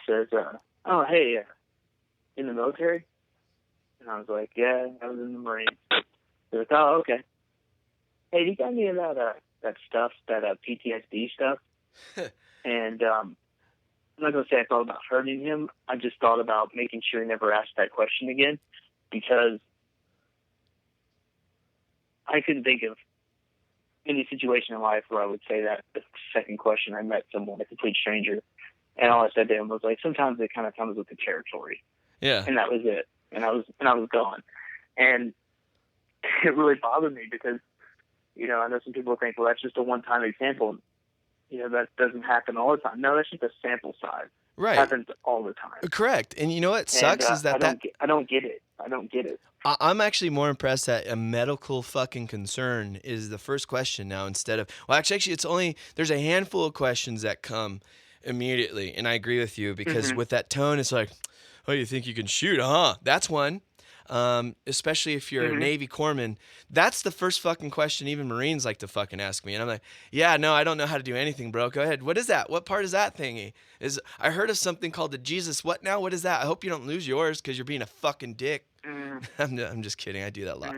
says, oh, hey, in the military? And I was like, yeah, I was in the Marines. He was like, oh, okay. Hey, do you got any of that stuff, that PTSD stuff? And I'm not going to say I thought about hurting him. I just thought about making sure he never asked that question again, because I couldn't think of, any situation in life where I would say that the second question I met someone, a complete stranger, and all I said to him was like, sometimes it kind of comes with the territory. Yeah. And that was it. And I was gone. And it really bothered me because, you know, I know some people think, well, that's just a one-time example. You know, that doesn't happen all the time. No, that's just a sample size. Right. It happens all the time. Correct. And you know what sucks is that I don't get it. I don't get it. I'm actually more impressed that a medical fucking concern is the first question now instead of, well, actually it's only, there's a handful of questions that come immediately. And I agree with you because with that tone, it's like, oh, you think you can shoot, huh? That's one. Especially if you're a Navy corpsman, that's the first fucking question even Marines like to fucking ask me. And I'm like, yeah, no, I don't know how to do anything, bro. Go ahead. What is that? What part is that thingy? I heard of something called the Jesus. What now? What is that? I hope you don't lose yours because you're being a fucking dick. I'm just kidding. I do that a lot.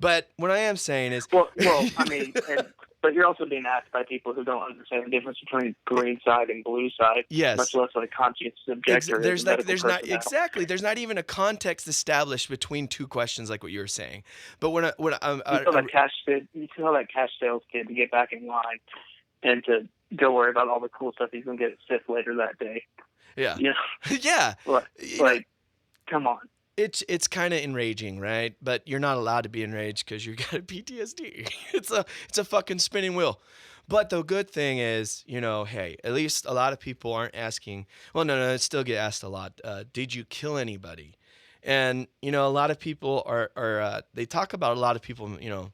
But what I am saying is, well, I mean, but you're also being asked by people who don't understand the difference between green side and blue side. Yes. Much less like conscious objector. There's not even a context established between two questions like what you were saying. But you tell that cash sales kid to get back in line and to go worry about all the cool stuff he's gonna get at SIF later that day. Yeah. You know? Yeah. Like, come on. It's kind of enraging, right? But you're not allowed to be enraged because you got a PTSD. It's a fucking spinning wheel. But the good thing is, you know, hey, at least a lot of people aren't asking. Well, no, it still get asked a lot. Did you kill anybody? And you know, a lot of people are they talk about a lot of people, you know,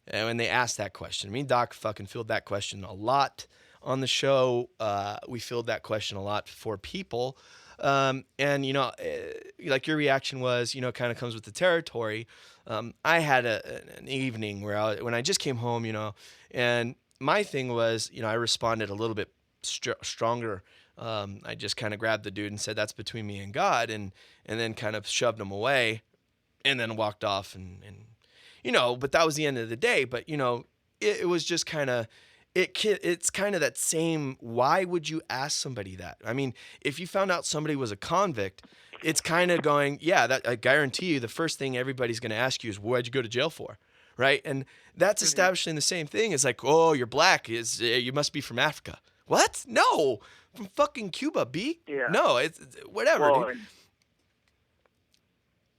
and when they ask that question. Me and Doc fucking fielded that question a lot on the show. We fielded that question a lot for people. And, you know, like your reaction was, you know, kind of comes with the territory. I had an evening where when I just came home, you know, and my thing was, you know, I responded a little bit stronger. I just kind of grabbed the dude and said, that's between me and God. And then kind of shoved him away and then walked off and, you know, but that was the end of the day. But, you know, it was just kind of, it's kind of that same, why would you ask somebody that? I mean, if you found out somebody was a convict, it's kind of going, yeah, that I guarantee you the first thing everybody's going to ask you is, what'd you go to jail for? Right? And that's establishing the same thing. It's like, oh, you're black. You must be from Africa. What? No. From fucking Cuba, B? Yeah. No, it's whatever. Well,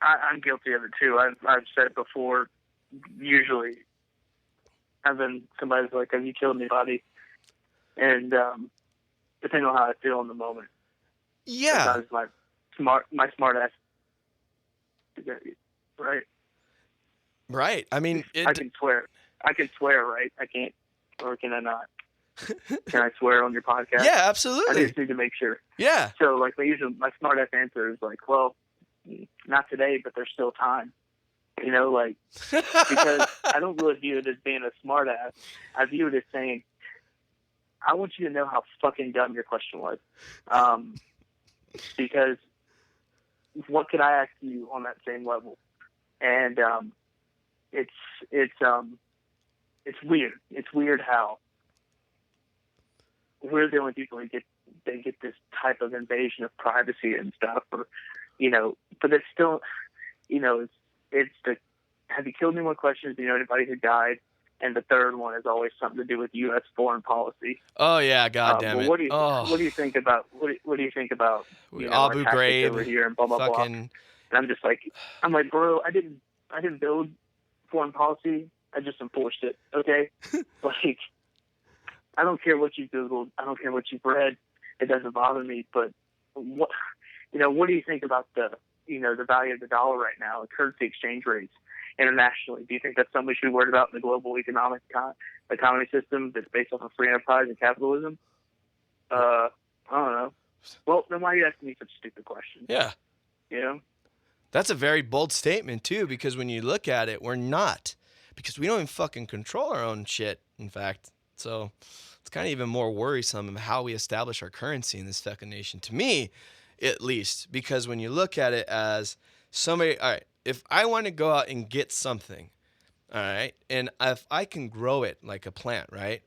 I'm guilty of it too. I've said it before, usually. And then somebody's like, have you killed anybody? And depending on how I feel in the moment. Yeah. Sometimes my smart ass, right? Right. I mean, I can swear. Right? I can't, or can I not? Can I swear on your podcast? Yeah, absolutely. I just need to make sure. Yeah. So, like, my smart ass answer is like, well, not today, but there's still time. You know, like, because I don't really view it as being a smart ass. I view it as saying, I want you to know how fucking dumb your question was. Because what could I ask you on that same level? And it's weird. It's weird how we're the only people who get this type of invasion of privacy and stuff, or, you know, but it's still, you know, it's the, have you killed anyone questions? Do you know anybody who died? And the third one is always something to do with U.S. foreign policy. Oh yeah, God damn it! What do you think about what do you think about Abu Ghraib over here and blah blah blah? And I'm like, bro, I didn't build foreign policy. I just enforced it. Okay, like, I don't care what you Googled. I don't care what you've read. It doesn't bother me. But what do you think about the value of the dollar right now, and currency exchange rates internationally? Do you think that's something we should be worried about in the global economy system that's based off of free enterprise and capitalism? I don't know. Well, then why are you asking me such stupid questions? Yeah. You know? That's a very bold statement, too, because when you look at it, we're not. Because we don't even fucking control our own shit, in fact. So it's kind of even more worrisome of how we establish our currency in this fucking nation, to me, at least. Because when you look at it as somebody, all right, if I want to go out and get something, all right, and if I can grow it like a plant, right,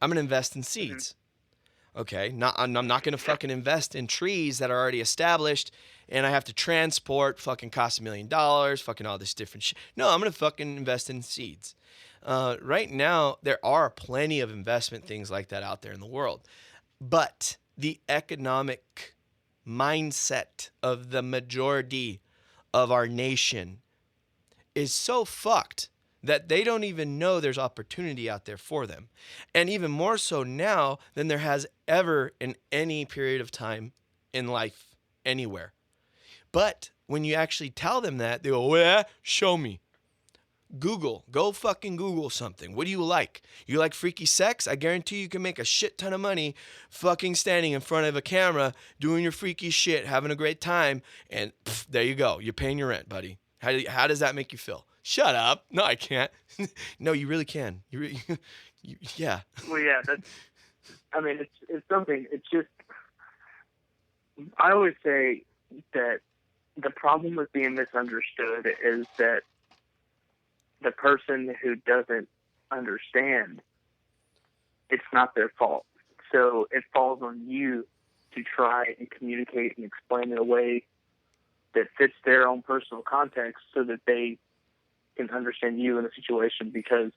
I'm going to invest in seeds. Mm-hmm. Okay, I'm not going to fucking invest in trees that are already established and I have to transport, fucking cost $1 million, fucking all this different shit. No, I'm going to fucking invest in seeds. Right now, there are plenty of investment things like that out there in the world. But the economic mindset of the majority of our nation is so fucked that they don't even know there's opportunity out there for them. And even more so now than there has ever in any period of time in life anywhere. But when you actually tell them that, they go, well, yeah, show me. Go fucking Google something. What do you like? You like freaky sex? I guarantee you can make a shit ton of money fucking standing in front of a camera, doing your freaky shit, having a great time, and there you go. You're paying your rent, buddy. How does that make you feel? Shut up. No, I can't. No, you really can. Yeah. Well, yeah, it's something. It's just, I always say that the problem with being misunderstood is that the person who doesn't understand, it's not their fault. So it falls on you to try and communicate and explain in a way that fits their own personal context so that they can understand you in a situation, because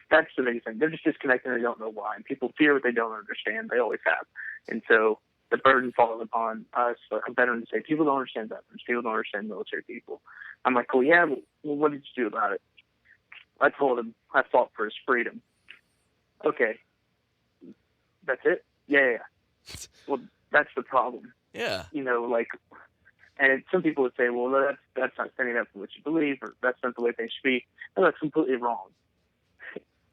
that's the biggest thing. They're just disconnected and they don't know why. And people fear what they don't understand. They always have. And so the burden falls upon us, like a veteran, to say, people don't understand veterans. People don't understand military people. I'm like, well, yeah, well, what did you do about it? I told him I fought for his freedom. Okay. That's it? Yeah. Well, that's the problem. Yeah. And some people would say, well, that's not standing up for what you believe, or that's not the way things should be. No, that's completely wrong.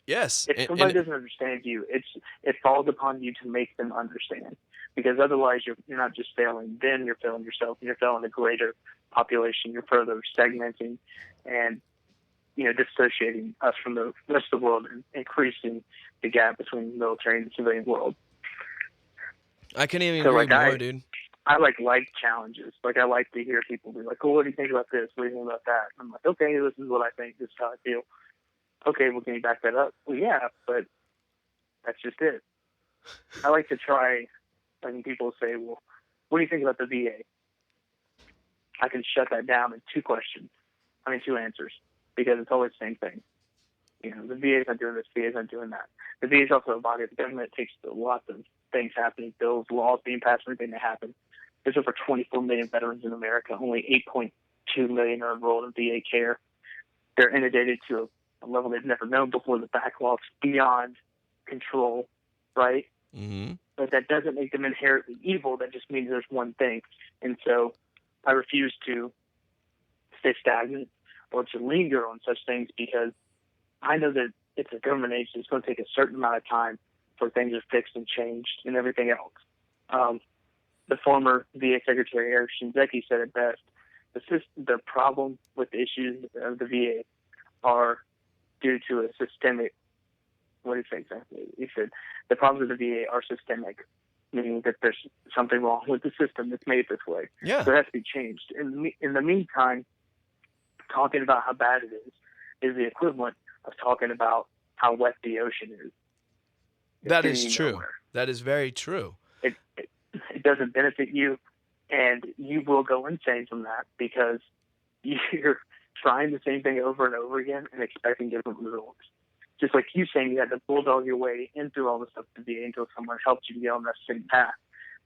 Yes. If somebody doesn't understand you, it falls upon you to make them understand. Because otherwise you're not just failing them, you're failing yourself, and you're failing the greater population. You're further segmenting and dissociating us from the rest of the world and increasing the gap between the military and the civilian world. I couldn't even agree more, dude. I like challenges. Like, I like to hear people be like, oh, what do you think about this? What do you think about that? And I'm like, okay, this is what I think. This is how I feel. Okay, well, can you back that up? Well, yeah, but that's just it. I like to try, when people say, well, what do you think about the VA? I can shut that down in two answers, because it's always the same thing. The VA is not doing this, the VA is not doing that. The VA is also a body of the government. It takes lots of things happening, bills, laws being passed, everything to happen. There's over 24 million veterans in America. Only 8.2 million are enrolled in VA care. They're inundated to a level they've never known before. The backlog's beyond control, right? Mm-hmm. But that doesn't make them inherently evil. That just means there's one thing. And so I refuse to stay stagnant or to linger on such things, because I know that it's a government agency. It's going to take a certain amount of time for things are fixed and changed and everything else. The former VA Secretary, Eric Shinzeki, said it best. The problem with the issues of the VA are due to a systemic, what did he say exactly? He said, the problems of the VA are systemic, meaning that there's something wrong with the system that's made this way. Yeah. So it has to be changed. In the meantime, talking about how bad it is the equivalent of talking about how wet the ocean is. That is true. That is very true. It doesn't benefit you, and you will go insane from that, because you're trying the same thing over and over again and expecting different results. Just like you saying you had to bulldog your way in through all the stuff to be until someone helped you get on that same path.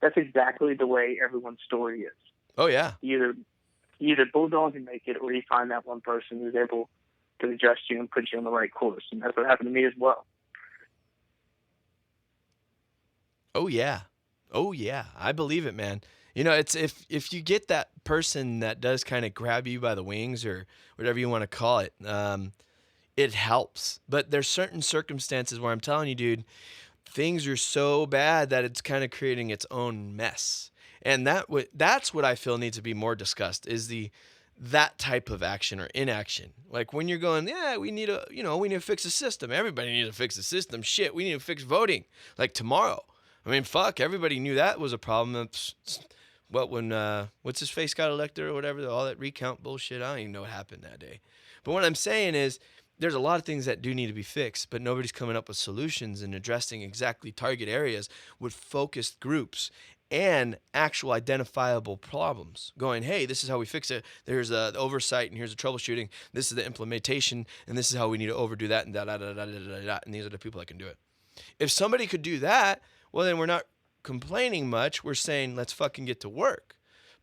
That's exactly the way everyone's story is. Oh, yeah. You either bulldog and make it, or you find that one person who's able to adjust you and put you on the right course. And that's what happened to me as well. Oh, yeah. Oh, yeah. I believe it, man. It's if you get that person that does kind of grab you by the wings, or whatever you want to call it, it helps. But there's certain circumstances where I'm telling you, dude, things are so bad that it's kind of creating its own mess. And that's what I feel needs to be more discussed, is that type of action or inaction. Like when you're going, yeah, we need to fix the system. Everybody needs to fix the system. Shit, we need to fix voting like tomorrow. I mean, fuck, everybody knew that was a problem. When what's his face got elected or whatever, all that recount bullshit, I don't even know what happened that day. But what I'm saying is, there's a lot of things that do need to be fixed, but nobody's coming up with solutions and addressing exactly target areas with focused groups and actual identifiable problems. Going, hey, this is how we fix it. There's the oversight, and here's the troubleshooting. This is the implementation, and this is how we need to overdo that, and da da da da da da da. And these are the people that can do it. If somebody could do that, well, then we're not complaining much. We're saying, let's fucking get to work.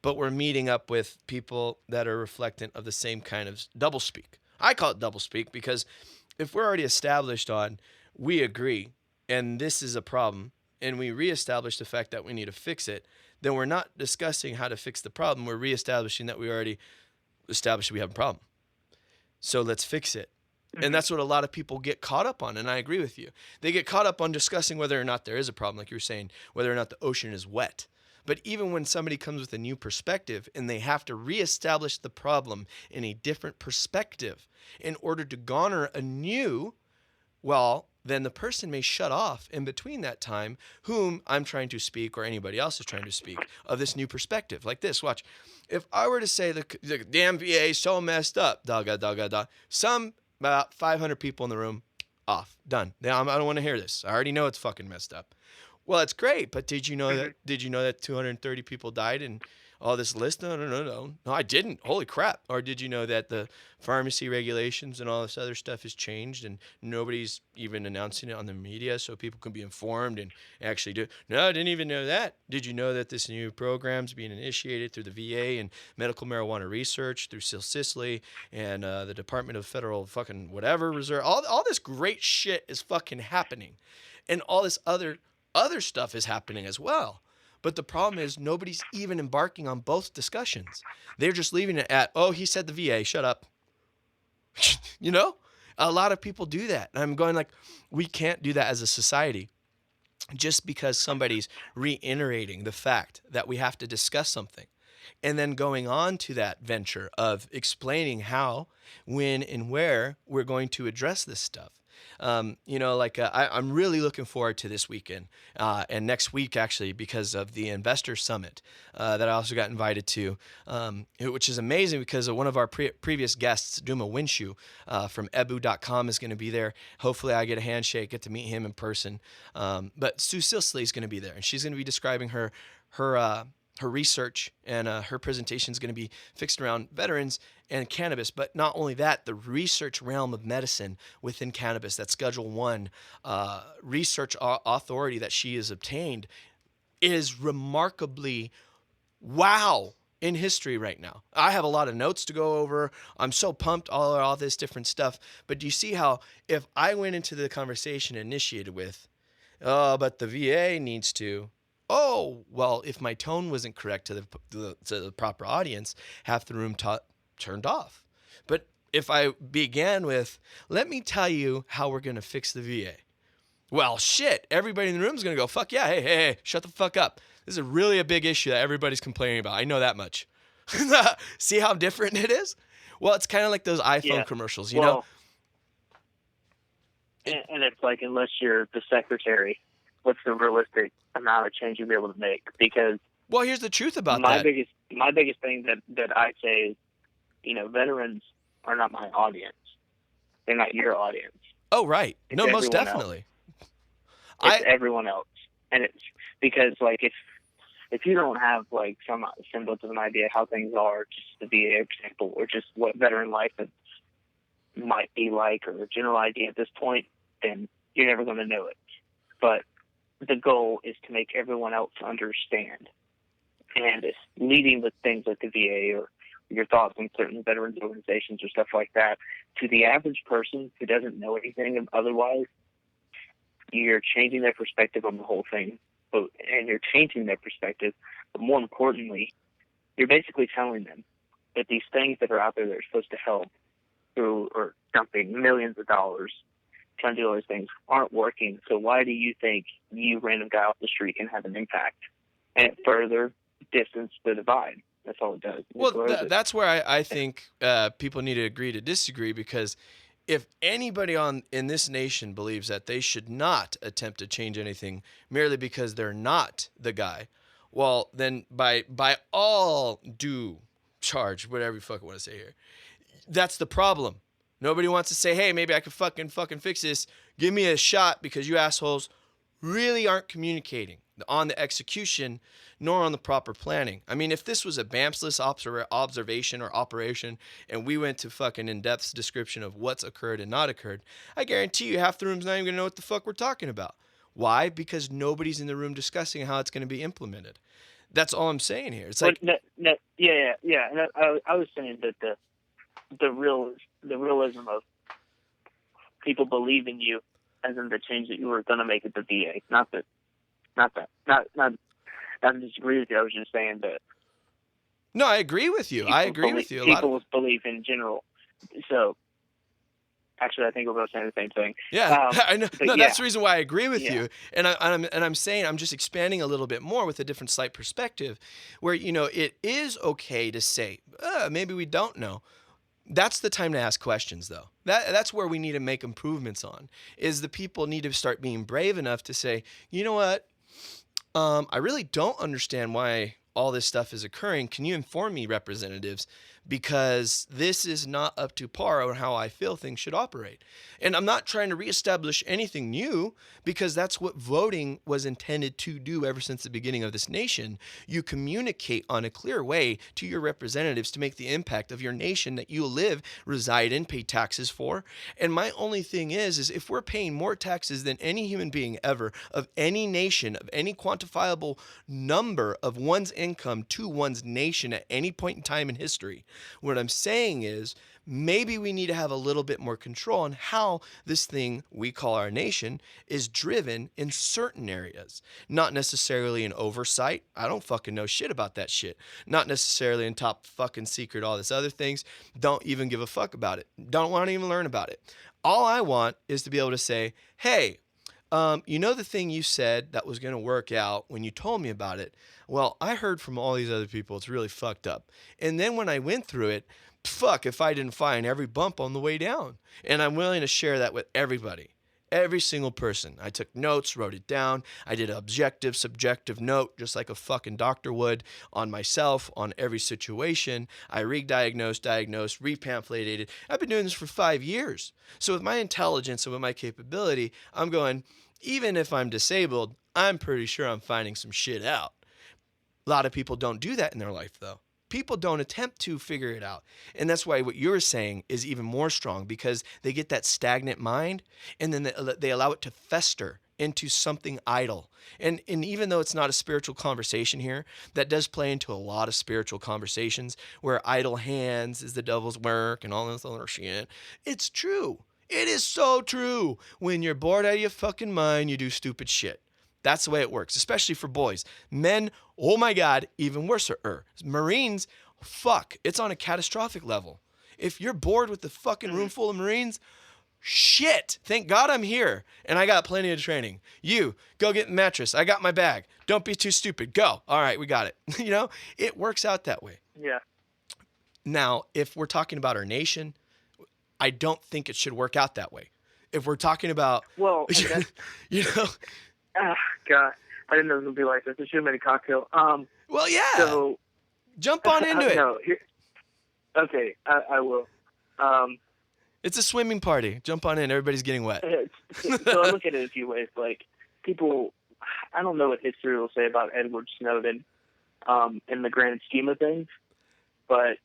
But we're meeting up with people that are reflectant of the same kind of doublespeak. I call it doublespeak because if we're already established on, we agree, and this is a problem, and we reestablish the fact that we need to fix it, then we're not discussing how to fix the problem. We're reestablishing that we already established we have a problem. So let's fix it. And that's what a lot of people get caught up on, and I agree with you. They get caught up on discussing whether or not there is a problem, like you were saying, whether or not the ocean is wet. But even when somebody comes with a new perspective and they have to reestablish the problem in a different perspective in order to garner a new, well, then the person may shut off in between that time whom I'm trying to speak or anybody else is trying to speak of this new perspective. Like this, watch. If I were to say the damn VA is so messed up, some about 500 people in the room, off, done. Now I don't want to hear this. I already know it's fucking messed up. Well, it's great, but did you know that? Did you know that 230 people died and all this list? No, I didn't. Holy crap! Or did you know that the pharmacy regulations and all this other stuff has changed and nobody's even announcing it on the media so people can be informed and actually do? No, I didn't even know that. Did you know that this new program's being initiated through the VA and medical marijuana research through Sicily and the Department of Federal fucking whatever Reserve? All this great shit is fucking happening, and all this other stuff is happening as well. But the problem is nobody's even embarking on both discussions. They're just leaving it at, oh, he said the VA, shut up. You know? A lot of people do that. And I'm going like, we can't do that as a society. Just because somebody's reiterating the fact that we have to discuss something. And then going on to that venture of explaining how, when, and where we're going to address this stuff. I'm really looking forward to this weekend and next week, actually, because of the Investor Summit that I also got invited to, which is amazing because one of our previous guests, Duma Winshu from ebu.com is going to be there. Hopefully I get a handshake, get to meet him in person. But Sue Sisley is going to be there, and she's going to be describing her research, and her presentation is going to be fixed around veterans and cannabis. But not only that, the research realm of medicine within cannabis, that Schedule I research authority that she has obtained, is remarkably wow in history right now. I have a lot of notes to go over. I'm so pumped, all this different stuff. But do you see how if I went into the conversation initiated with, oh, but the VA needs to, oh, well, if my tone wasn't correct to the proper audience, half the room turned off. But if I began with, let me tell you how we're going to fix the VA. Well, shit, everybody in the room is going to go, fuck yeah, hey, shut the fuck up. This is really a big issue that everybody's complaining about. I know that much. See how different it is? Well, it's kind of like those iPhone commercials, you know? And it's like, unless you're the secretary, what's the realistic amount of change you'll be able to make? Because well, here's the truth about my that. My biggest thing that I say is, veterans are not my audience. They're not your audience. Oh, right. It's no, most definitely. It's everyone else. And it's because, like, if you don't have, like, some semblance of an idea how things are, just the VA example, or just what veteran life might be like, or a general idea at this point, then you're never going to know it. But the goal is to make everyone else understand. And it's leading with things like the VA or your thoughts on certain veterans organizations or stuff like that. To the average person who doesn't know anything otherwise, you're changing their perspective on the whole thing. And you're changing their perspective. But more importantly, you're basically telling them that these things that are out there that are supposed to help through or dumping millions of dollars trying to do all these things aren't working. So why do you think you, random guy off the street, can have an impact? And it further distance the divide. That's all it does. Well, that's where I think people need to agree to disagree, because if anybody in this nation believes that they should not attempt to change anything merely because they're not the guy, well, then by all due charge, whatever you fucking want to say here, that's the problem. Nobody wants to say, hey, maybe I could fucking fix this. Give me a shot, because you assholes really aren't communicating. on the execution nor on the proper planning. I mean, if this was a BAMS-less observation or operation and we went to fucking in-depth description of what's occurred and not occurred, I guarantee you half the room's not even going to know what the fuck we're talking about. Why? Because nobody's in the room discussing how it's going to be implemented. That's all I'm saying here. It's like, yeah. And I was saying that the realism of people believing you, as in the change that you were going to make at the VA. Not to disagree with you. I was just saying that. No, I agree with you. I agree with you. People's belief in general. So, actually, I think we're both saying the same thing. Yeah, I know. No, that's the reason why I agree with you. And I'm saying I'm just expanding a little bit more with a different slight perspective, where it is okay to say maybe we don't know. That's the time to ask questions, though. That's where we need to make improvements on. Is the people need to start being brave enough to say, you know what, I really don't understand why all this stuff is occurring. Can you inform me, representatives? Because this is not up to par on how I feel things should operate. And I'm not trying to reestablish anything new, because that's what voting was intended to do ever since the beginning of this nation. You communicate on a clear way to your representatives to make the impact of your nation that you live, reside in, pay taxes for. And my only thing is if we're paying more taxes than any human being ever, of any nation, of any quantifiable number of one's income to one's nation at any point in time in history, what I'm saying is maybe we need to have a little bit more control on how this thing we call our nation is driven in certain areas. Not necessarily in oversight. I don't fucking know shit about that shit. Not necessarily in top fucking secret, all this other things. Don't even give a fuck about it. Don't want to even learn about it. All I want is to be able to say, hey, the thing you said that was going to work out when you told me about it, well, I heard from all these other people it's really fucked up. And then when I went through it, fuck if I didn't find every bump on the way down. And I'm willing to share that with everybody. Every single person. I took notes, wrote it down. I did an objective, subjective note, just like a fucking doctor would, on myself, on every situation. I re-diagnosed, re-pamphleted it. I've been doing this for 5 years. So with my intelligence and with my capability, I'm going, even if I'm disabled, I'm pretty sure I'm finding some shit out. A lot of people don't do that in their life, though. People don't attempt to figure it out. And that's why what you're saying is even more strong, because they get that stagnant mind and then they allow it to fester into something idle. And even though it's not a spiritual conversation here, that does play into a lot of spiritual conversations where idle hands is the devil's work and all this other shit. It's true. It is so true. When you're bored out of your fucking mind, you do stupid shit. That's the way it works, especially for boys. Men, oh my God, even worse. Marines, fuck, it's on a catastrophic level. If you're bored with the fucking room full of Marines, shit, thank God I'm here and I got plenty of training. You, go get the mattress. I got my bag. Don't be too stupid. Go. All right, we got it. It works out that way. Yeah. Now, if we're talking about our nation, I don't think it should work out that way. If we're talking about, God, I didn't know it was going to be like this. I should have made a cocktail. Well, yeah. So, jump on into it. No, okay, I will. It's a swimming party. Jump on in. Everybody's getting wet. So I look at it a few ways. Like, people, I don't know what history will say about Edward Snowden in the grand scheme of things, but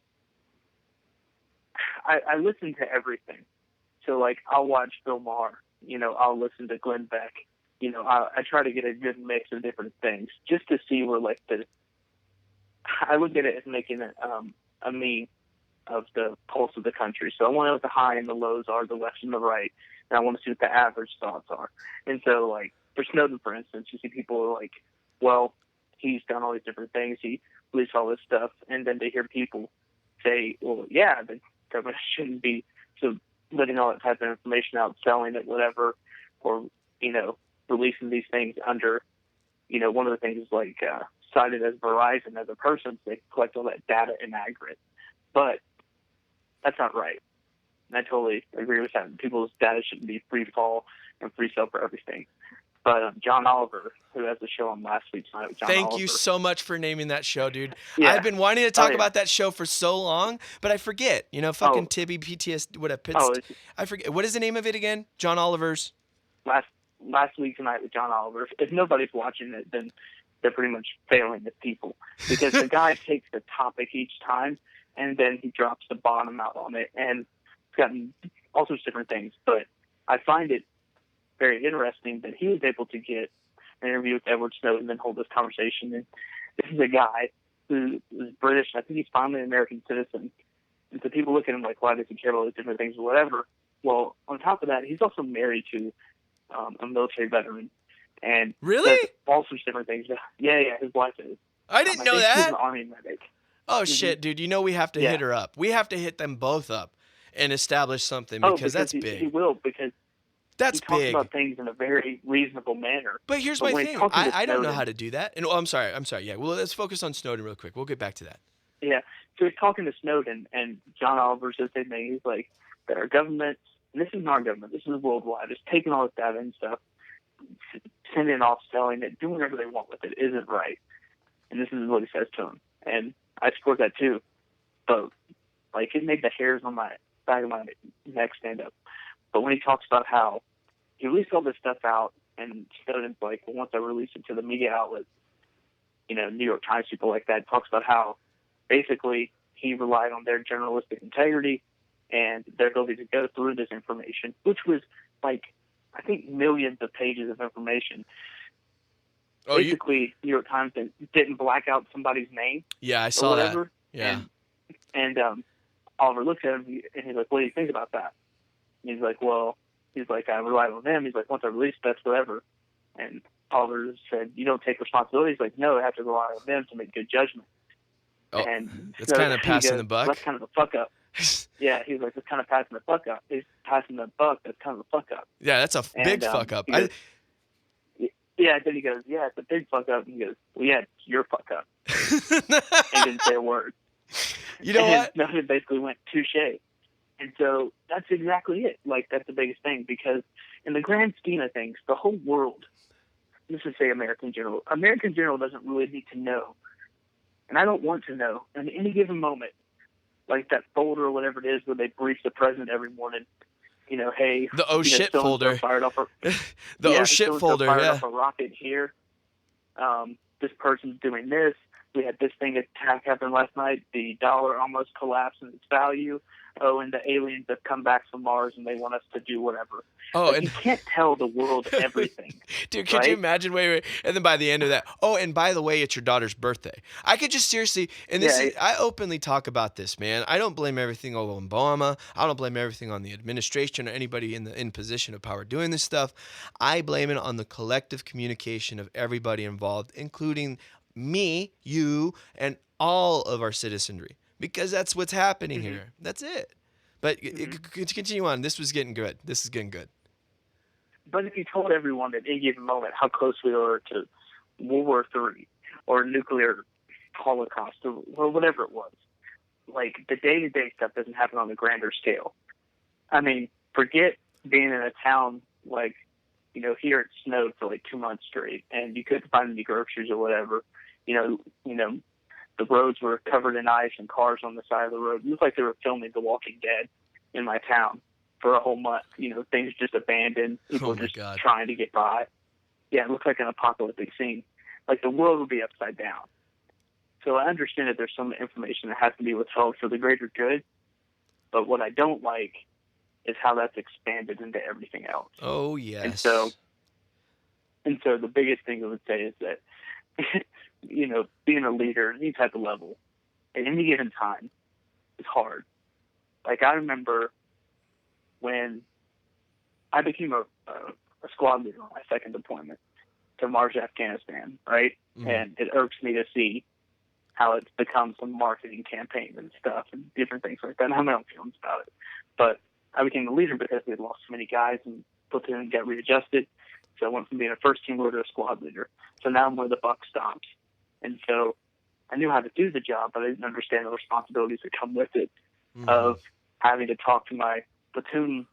I listen to everything. So, like, I'll watch Bill Maher. I'll listen to Glenn Beck. I try to get a good mix of different things just to see where, like, I look at it as making a me of the pulse of the country. So I want to know what the high and the lows are, the left and the right, and I want to see what the average thoughts are. And so, like, for Snowden, for instance, you see people like, well, he's done all these different things, he released all this stuff, and then to hear people say, well, yeah, the government shouldn't be so letting all that type of information out, selling it, whatever, or, releasing these things under, one of the things is like cited as Verizon as a person, so they collect all that data in aggregate. But that's not right. And I totally agree with that. People's data shouldn't be free fall and free sale for everything. But John Oliver, who has the show on last week's night with John Thank Oliver. you so much for naming that show, dude. Yeah. I've been wanting to talk about that show for so long, but I forget. Tibby, PTSD, I forget. What is the name of it again? John Oliver's? last week tonight with John Oliver, if nobody's watching it, then they're pretty much failing as people, because the guy takes the topic each time and then he drops the bottom out on it, and it's gotten all sorts of different things. But I find it very interesting that he was able to get an interview with Edward Snowden and then hold this conversation. And this is a guy who is British. I think he's finally an American citizen. And so people look at him like, why does he care about these different things or whatever? Well, on top of that, he's also married to a military veteran. And really? All sorts of different things. Yeah, his wife is. I didn't know think that. She's an Army medic. Oh, shit, dude. You know we have to hit her up. We have to hit them both up and establish something, because that's big. He will, because that's he talks big. about things in a very reasonable manner. But here's my thing. I don't know how to do that. And I'm sorry. Yeah. Well, let's focus on Snowden real quick. We'll get back to that. Yeah. So he's talking to Snowden, and John Oliver says the same thing. He's like, that our government, and this isn't our government, this is worldwide, is taking all this data and stuff, sending it off, selling it, doing whatever they want with it isn't right. And this is what he says to him. And I support that too. But, like, it made the hairs on my back of my neck stand up. But when he talks about how he released all this stuff out, and Snowden's like, well, once I release it to the media outlets, New York Times, people like that, talks about how basically he relied on their journalistic integrity and their ability to go through this information, which was like, I think, millions of pages of information. Oh, basically, New York Times didn't black out somebody's name. Yeah, I saw that. Yeah. And Oliver looks at him and he's like, what do you think about that? And he's like, I relied on them. He's like, once I release, that's whatever. And Oliver said, you don't take responsibility. He's like, no, I have to rely on them to make good judgment. Oh, and it's kind of passing the buck. That's kind of a fuck up. Yeah, he's like, it's kind of passing the fuck up. He's passing the buck. That's kind of a fuck up. Yeah, that's a big fuck up. Yeah, then he goes, yeah, it's a big fuck up. And he goes, well, yeah, it's your fuck up. And didn't say a word. You know what? Snowden basically went touche. And so that's exactly it. Like, that's the biggest thing, because in the grand scheme of things, the whole world, let's just say American general doesn't really need to know. And I don't want to know in any given moment, like that folder or whatever it is where they brief the president every morning, hey, the oh shit folder. Fired off oh shit folder, fired off a rocket here. This person's doing this. We had this thing attack happen last night. The dollar almost collapsed in its value. Oh, and the aliens have come back from Mars and they want us to do whatever. Oh, and you can't tell the world everything. Dude, could you imagine? Wait. And then by the end of that, oh, and by the way, it's your daughter's birthday. I could just seriously, and I openly talk about this, man. I don't blame everything on Obama. I don't blame everything on the administration or anybody in position of power doing this stuff. I blame it on the collective communication of everybody involved, including me, you, and all of our citizenry. Because that's what's happening here. That's it. But continue on. This was getting good. This is getting good. But if you told everyone at any given moment how close we are to World War III or nuclear holocaust or whatever it was, like the day-to-day stuff doesn't happen on a grander scale. I mean, forget being in a town like, here it snowed for like 2 months straight and you couldn't find any groceries or whatever. The roads were covered in ice and cars on the side of the road. It looked like they were filming The Walking Dead in my town for a whole month. Things just abandoned. People trying to get by. Yeah, it looked like an apocalyptic scene. Like the world would be upside down. So I understand that there's some information that has to be withheld for the greater good. But what I don't like is how that's expanded into everything else. Oh, yes. And so the biggest thing I would say is that being a leader at any type of level at any given time is hard. Like, I remember when I became a squad leader on my second deployment to Mars, Afghanistan, right? Mm-hmm. And it irks me to see how it's become some marketing campaign and stuff and different things like that. And I have my own feelings about it. But I became the leader because we had lost so many guys and platoon got readjusted. So I went from being a first team leader to a squad leader. So now I'm where the buck stops. And so I knew how to do the job, but I didn't understand the responsibilities that come with it, of having to talk to my platoon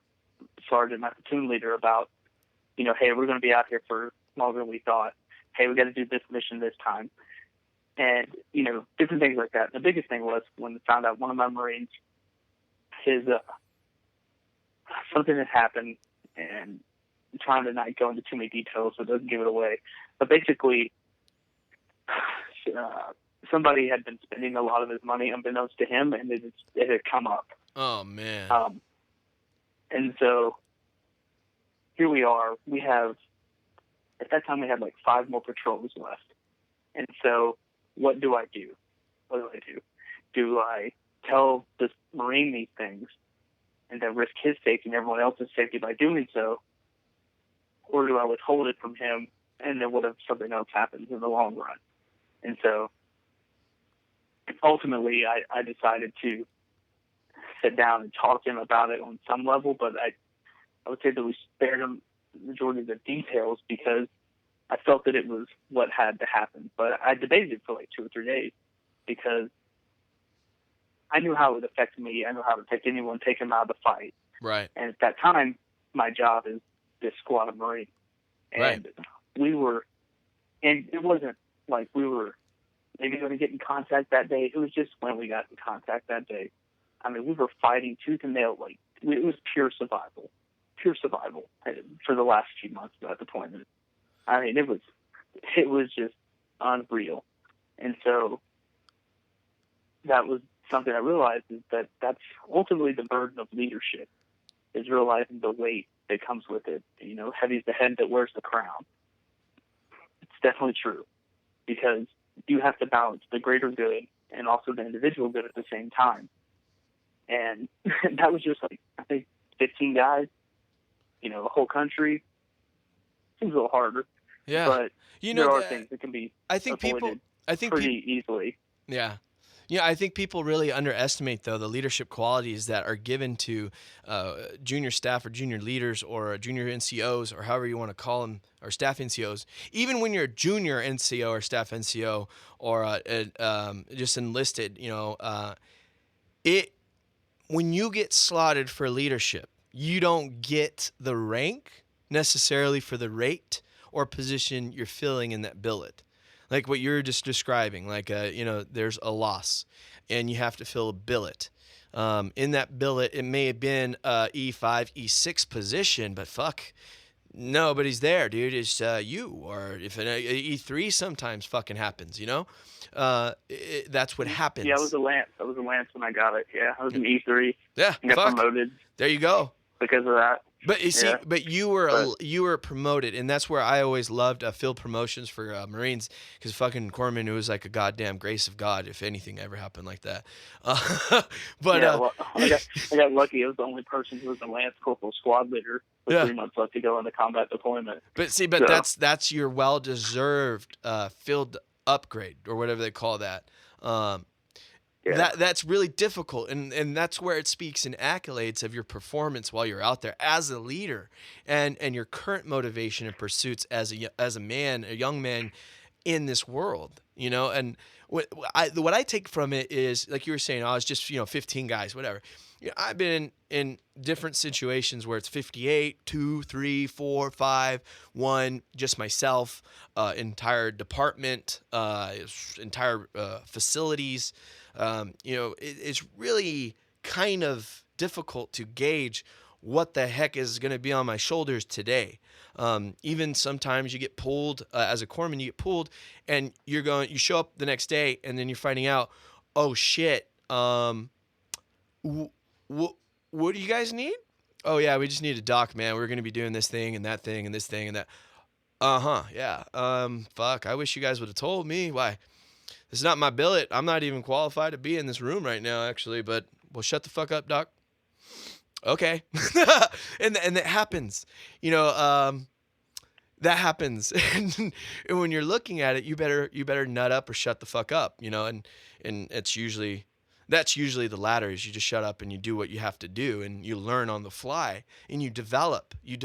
sergeant, my platoon leader about, hey, we're going to be out here for longer than we thought. Hey, we got to do this mission this time. And, different things like that. The biggest thing was when I found out one of my Marines, his, something had happened and trying to not go into too many details so it doesn't give it away. But basically, somebody had been spending a lot of his money unbeknownst to him, and it had come up. Oh, man. And so here we are. At that time, we had like 5 more patrols left. And so what do I do? Do I tell this Marine these things and then risk his safety and everyone else's safety by doing so? Or do I withhold it from him, and then what if something else happens in the long run? And so ultimately I decided to sit down and talk to him about it on some level, but I would say that we spared him the majority of the details because I felt that it was what had to happen. But I debated it for like 2 or 3 days because I knew how it would affect me. I knew how it would affect anyone taking him out of the fight. Right. And at that time, my job is this squad of Marines. And it wasn't like we were maybe going to get in contact that day. It was just when we got in contact that day. I mean, we were fighting tooth and nail. Like, it was pure survival for the last few months of that deployment. I mean, it was just unreal. And so that was something I realized, is that that's ultimately the burden of leadership, is realizing the weight that comes with it. You know, heavy's the head that wears the crown. It's definitely true, because you have to balance the greater good and also the individual good at the same time. And that was just like, I think 15 guys, you know, a whole country. Seems a little harder. Yeah. But you know, there are things that can be avoided pretty easily. Yeah. Yeah, I think people really underestimate, though, the leadership qualities that are given to junior staff or junior leaders or junior NCOs, or however you want to call them, or staff NCOs. Even when you're a junior NCO or staff NCO or just enlisted, you know, when you get slotted for leadership, you don't get the rank necessarily for the rate or position you're filling in that billet. Like what you're just describing, like, you know, there's a loss and you have to fill a billet. In that billet, it may have been E5, E6 position, but fuck, nobody's there, dude. It's you. Or if an E3 sometimes fucking happens, you know? That's what happens. Yeah, I was a Lance. When I got it. Yeah, I was an E3. Yeah, got promoted. There you go. Because of that. But you see, but you were promoted, and that's where I always loved field promotions for Marines, because fucking corpsman, it was like a goddamn grace of God if anything ever happened like that. But well, I got lucky. I was the only person who was a Lance Corporal squad leader with 3 months left to go into combat deployment. But see, that's your well-deserved field upgrade, or whatever they call that. That's really difficult, and that's where it speaks in accolades of your performance while you're out there as a leader, and your current motivation and pursuits as a man, a young man in this world, you know. And what I take from it is, like you were saying, I was just 15 guys, whatever. You know, I've been in different situations where it's 58, 2, 3, 4, 5, 1, just myself, entire department, entire facilities. You know, it's really kind of difficult to gauge what the heck is going to be on my shoulders today. Even sometimes you get pulled as a corpsman, you get pulled, and you show up the next day, and then you're finding out, oh shit, what do you guys need? Oh yeah, we just need a doc, man. We're going to be doing this thing and that thing and this thing and that. Yeah. Fuck, I wish you guys would have told me. Why? This is not my billet. I'm not even qualified to be in this room right now, actually, but well, shut the fuck up, doc. Okay. and that happens, you know, that happens. And when you're looking at it, you better nut up or shut the fuck up, you know, and that's usually the latter, is you just shut up and you do what you have to do, and you learn on the fly, and you develop. You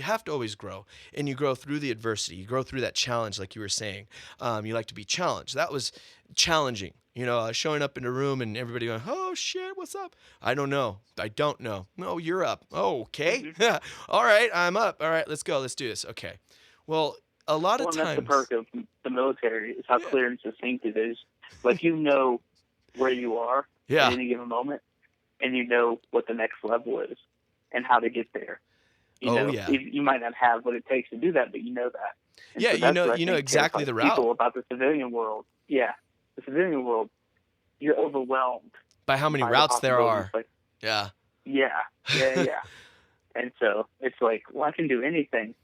have to always grow, and you grow through the adversity. You grow through that challenge, like you were saying. You like to be challenged. That was challenging, you know, showing up in a room and everybody going, oh shit, what's up? I don't know. No, you're up. Oh, okay. All right, I'm up. All right, let's go. Let's do this. Okay. Well, a lot of times. That's the perk of the military, is how clear and succinct it is. Like, you know where you are at any given moment, and you know what the next level is and how to get there. You Oh know, yeah. you might not have what it takes to do that, but you know that. And Yeah, so that's what I you know think exactly the terrifies route. people about the civilian world. Yeah, the civilian world, you're overwhelmed By how many by the routes there possibilities. are. Like, Yeah. yeah. And so it's like, well, I can do anything.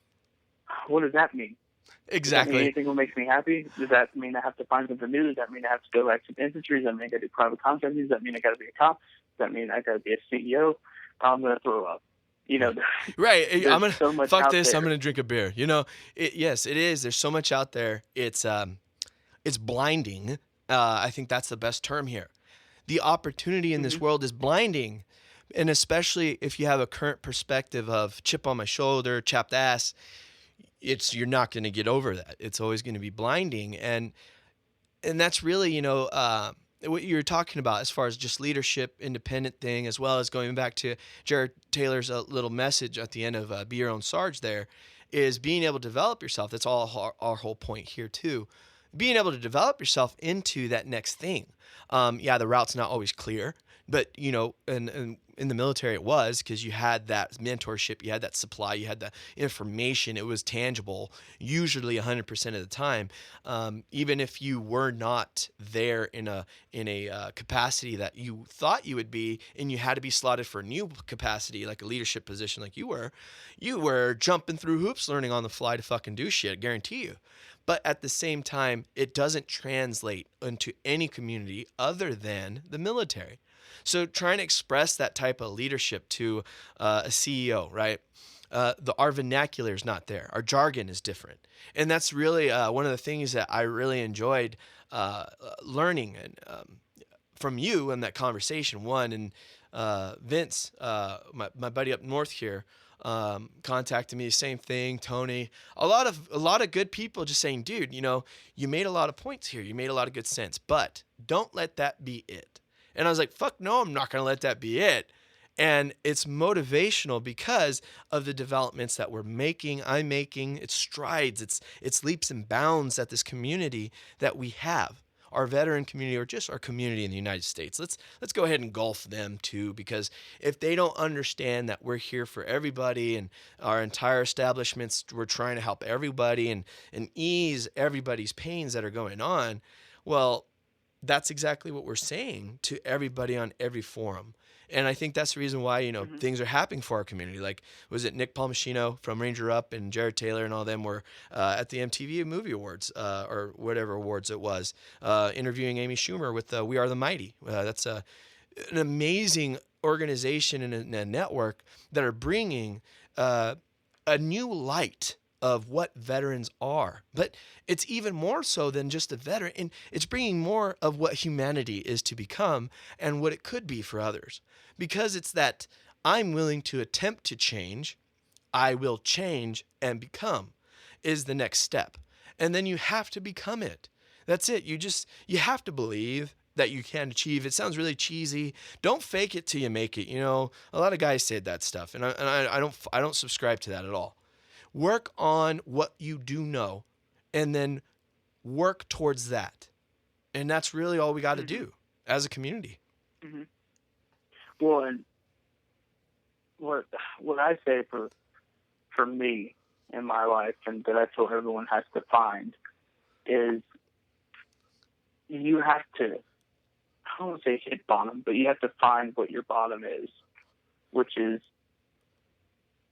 What does that mean? Does that mean Exactly. anything will makes me happy? Does that mean I have to find something new? Does that mean I have to go back to infantry? Does that mean I got to do private contracting? Does that mean I got to be a cop? Does that mean I got to be a CEO? I'm going to throw up. You know, Right. I'm there's so much fuck out this. there. I'm gonna drink a beer. You know, yes, it is. There's so much out there. It's blinding. I think that's the best term here. The opportunity in this world is blinding, and especially if you have a current perspective of chip on my shoulder, chapped ass, you're not going to get over that. It's always going to be blinding, and that's really, what you're talking about as far as just leadership, independent thing, as well as going back to Jared Taylor's little message at the end of Be Your Own Sarge there, is being able to develop yourself. That's all our whole point here too. Being able to develop yourself into that next thing. Yeah, the route's not always clear, but and in the military it was, because you had that mentorship, you had that supply, you had the information. It was tangible, usually 100% of the time. Even if you were not there in a capacity that you thought you would be, and you had to be slotted for a new capacity, like a leadership position, like you were jumping through hoops, learning on the fly to fucking do shit. I guarantee you. But at the same time, it doesn't translate into any community other than the military. So trying to express that type of leadership to a CEO, right? Our vernacular is not there. Our jargon is different. And that's really one of the things that I really enjoyed learning and from you in that conversation. One, and Vince, my buddy up north here, contacted me, same thing. Tony, a lot of good people just saying, dude, you made a lot of points here. You made a lot of good sense, but don't let that be it. And I was like, fuck no, I'm not going to let that be it. And it's motivational because of the developments that I'm making. It's strides, it's leaps and bounds at this community that we have. Our veteran community, or just our community in the United States. Let's go ahead and engulf them too, because if they don't understand that we're here for everybody, and our entire establishments, we're trying to help everybody and ease everybody's pains that are going on, well, that's exactly what we're saying to everybody on every forum. And I think that's the reason why, things are happening for our community. Like, was it Nick Palmachino from Ranger Up and Jared Taylor and all them were at the MTV Movie Awards or whatever awards it was, interviewing Amy Schumer with We Are the Mighty. That's an amazing organization and a network that are bringing a new light of what veterans are. But it's even more so than just a veteran. And it's bringing more of what humanity is to become and what it could be for others. Because it's that I'm willing to attempt to change, I will change and become is the next step. And then you have to become it. That's it. You have to believe that you can achieve. It sounds really cheesy. Don't fake it till you make it. A lot of guys said that stuff, and I don't subscribe to that at all. Work on what you do know, and then work towards that. And that's really all we got to do as a community. Mm-hmm. Well, and what I say for me in my life, and that I feel everyone has to find, is you have to, I don't want to say hit bottom, but you have to find what your bottom is, which is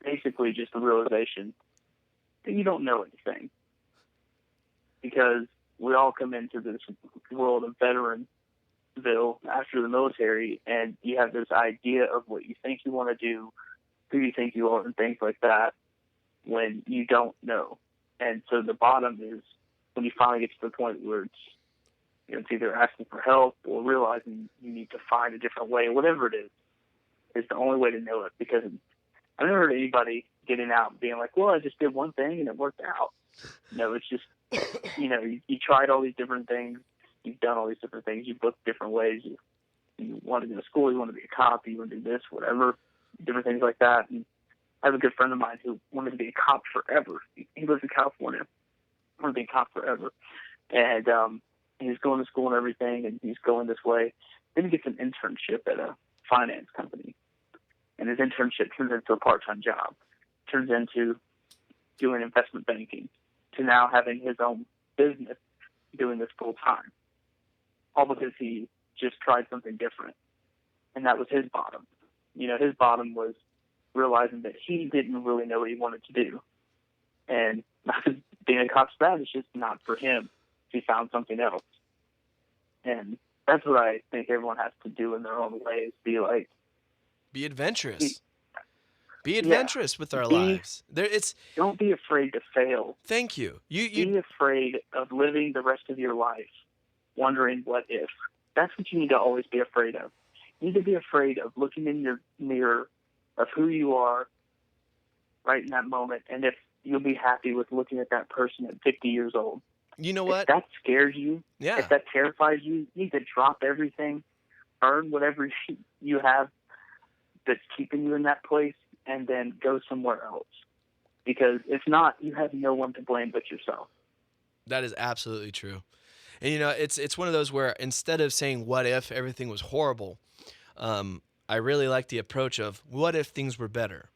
basically just the realization that you don't know anything. Because we all come into this world of veteranville after the military, and you have this idea of what you think you want to do, who you think you are, and things like that, when you don't know. And so the bottom is when you finally get to the point where it's either asking for help or realizing you need to find a different way, whatever it is the only way to know it. Because I've never heard anybody getting out and being like, well, I just did one thing and it worked out. No, it's just, you tried all these different things. You've done all these different things. You've looked different ways. You want to go to school. You want to be a cop. You want to do this, whatever, different things like that. And I have a good friend of mine who wanted to be a cop forever. He lives in California. Wanted to be a cop forever. And he's going to school and everything, and he's going this way. Then he gets an internship at a finance company. And his internship turns into a part-time job. turns into doing investment banking to now having his own business doing this full time. All because he just tried something different. And that was his bottom. His bottom was realizing that he didn't really know what he wanted to do. And being a cop staff is just not for him. He found something else. And that's what I think everyone has to do in their own ways. Be adventurous. Be adventurous with our lives. Don't be afraid to fail. Thank you. Be afraid of living the rest of your life wondering what if. That's what you need to always be afraid of. You need to be afraid of looking in your mirror of who you are right in that moment, and if you'll be happy with looking at that person at 50 years old. You know what? If that scares you, if that terrifies you, you need to drop everything, burn whatever you have that's keeping you in that place, and then go somewhere else. Because if not, you have no one to blame but yourself. That is absolutely true. And it's one of those where instead of saying what if everything was horrible, I really like the approach of what if things were better?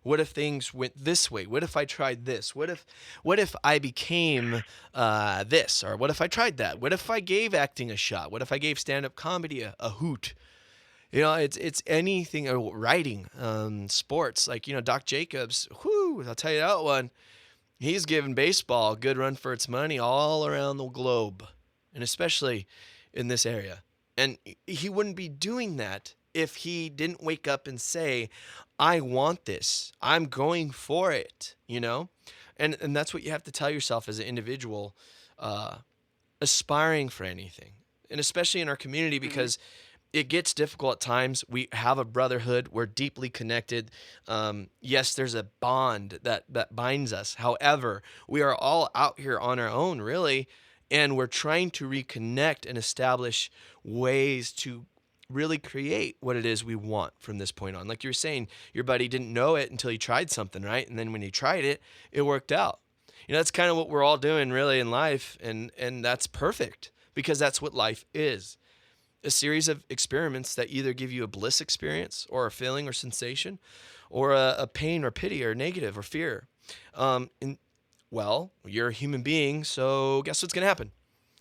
What if things went this way? What if I tried this? What if I became this? Or what if I tried that? What if I gave acting a shot? What if I gave stand-up comedy a hoot? It's anything, writing, sports. Like, Doc Jacobs, I'll tell you that one. He's given baseball a good run for its money all around the globe, and especially in this area. And he wouldn't be doing that if he didn't wake up and say, I want this. I'm going for it, And that's what you have to tell yourself as an individual, aspiring for anything. And especially in our community, because it gets difficult at times. We have a brotherhood. We're deeply connected. Yes, there's a bond that binds us. However, we are all out here on our own, really, and we're trying to reconnect and establish ways to really create what it is we want from this point on. Like you were saying, your buddy didn't know it until he tried something, right? And then when he tried it, it worked out. That's kind of what we're all doing really in life, and that's perfect, because that's what life is. A series of experiments that either give you a bliss experience or a feeling or sensation, or a pain or pity or negative or fear. Well, you're a human being, so guess what's going to happen?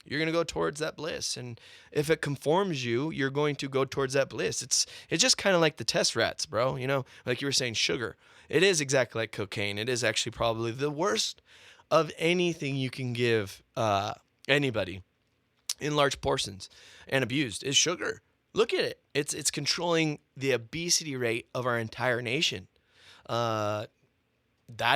You're going to go towards that bliss. And if it conforms you, you're going to go towards that bliss. It's just kind of like the test rats, bro. Like you were saying, sugar. It is exactly like cocaine. It is actually probably the worst of anything you can give anybody in large portions and abused is sugar. Look at it. It's controlling the obesity rate of our entire nation. That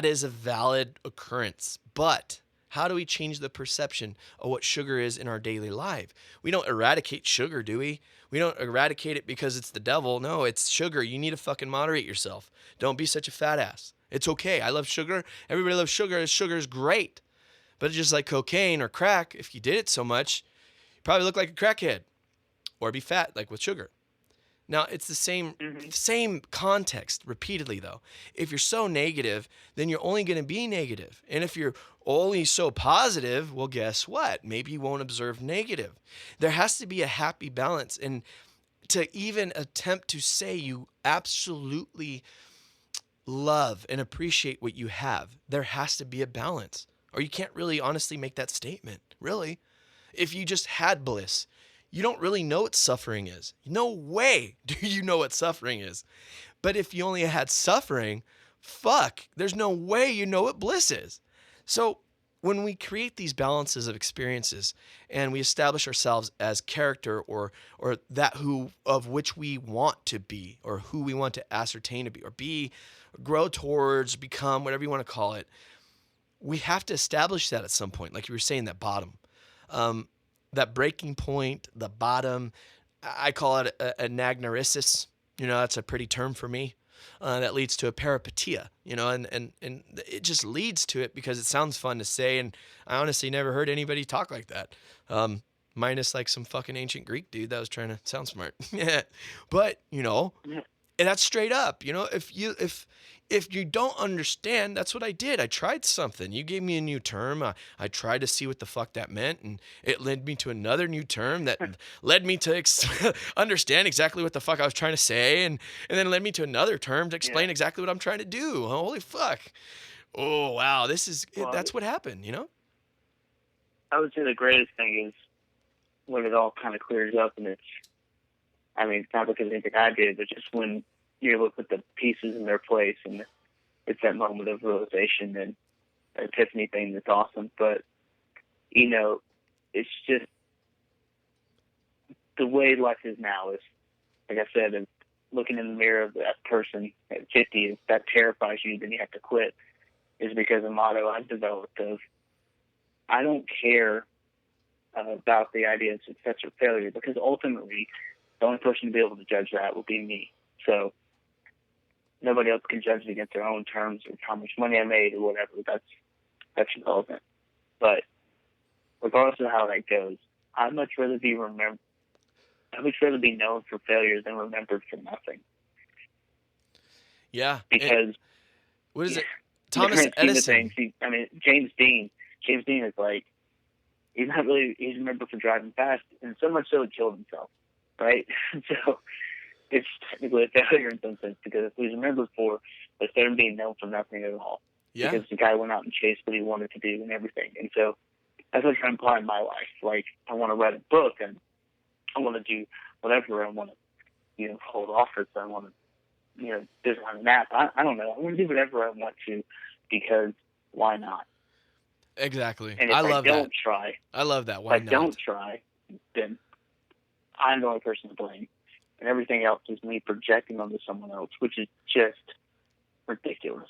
is a valid occurrence. But how do we change the perception of what sugar is in our daily life? We don't eradicate sugar, do we? We don't eradicate it because it's the devil. No, it's sugar. You need to fucking moderate yourself. Don't be such a fat ass. It's okay. I love sugar. Everybody loves sugar. Sugar is great. But it's just like cocaine or crack. If you did it so much, you probably look like a crackhead or be fat like with sugar. Now, it's the same context repeatedly, though. If you're so negative, then you're only going to be negative. And if you're only so positive, well, guess what? Maybe you won't observe negative. There has to be a happy balance. And to even attempt to say you absolutely love and appreciate what you have, there has to be a balance. Or you can't really honestly make that statement, really. If you just had bliss, you don't really know what suffering is. No way do you know what suffering is. But if you only had suffering, there's no way you know what bliss is. So when we create these balances of experiences and we establish ourselves as character or that of which we want to be, or who we want to ascertain to be, or grow towards, become, whatever you want to call it, we have to establish that at some point. Like you were saying, that bottom. That breaking point, the bottom, I call it a nagnarisis. That's a pretty term for me. That leads to a peripetia, and it just leads to it because it sounds fun to say. And I honestly never heard anybody talk like that. Minus like some fucking ancient Greek dude that was trying to sound smart. But, and that's straight up, if if you don't understand, that's what I did. I tried something. You gave me a new term. I tried to see what the fuck that meant, and it led me to another new term that led me to understand exactly what the fuck I was trying to say, and then led me to another term to explain exactly what I'm trying to do. Holy fuck. Oh, wow. That's what happened, you know? I would say the greatest thing is when it all kind of clears up, and it's not because of anything I did, but just when you're able to put the pieces in their place, and it's that moment of realization and epiphany thing that's awesome. But, it's just the way life is now is, like I said, and looking in the mirror of that person at 50, if that terrifies you, then you have to quit, is because a motto I've developed of, I don't care about the idea of success or failure, because ultimately the only person to be able to judge that will be me. So nobody else can judge it against their own terms or how much money I made or whatever. That's irrelevant. But regardless of how that goes, I'd much rather be known for failure than remembered for nothing. Yeah. Because what is it? Thomas Edison. James Dean is like, he's remembered for driving fast, and so much so he killed himself, right? So it's technically a failure in some sense, because he's remembered for instead of being known for nothing at all. Yeah. Because the guy went out and chased what he wanted to do and everything. And so that's what I'm trying to apply in my life. Like, I want to write a book, and I want to do whatever. I want to, hold office. I want to, design an app. I don't know. I want to do whatever I want to, because why not? Exactly. And if I don't try, I love that. Why not? If I don't try, then I'm the only person to blame. And everything else is me projecting onto someone else, which is just ridiculous.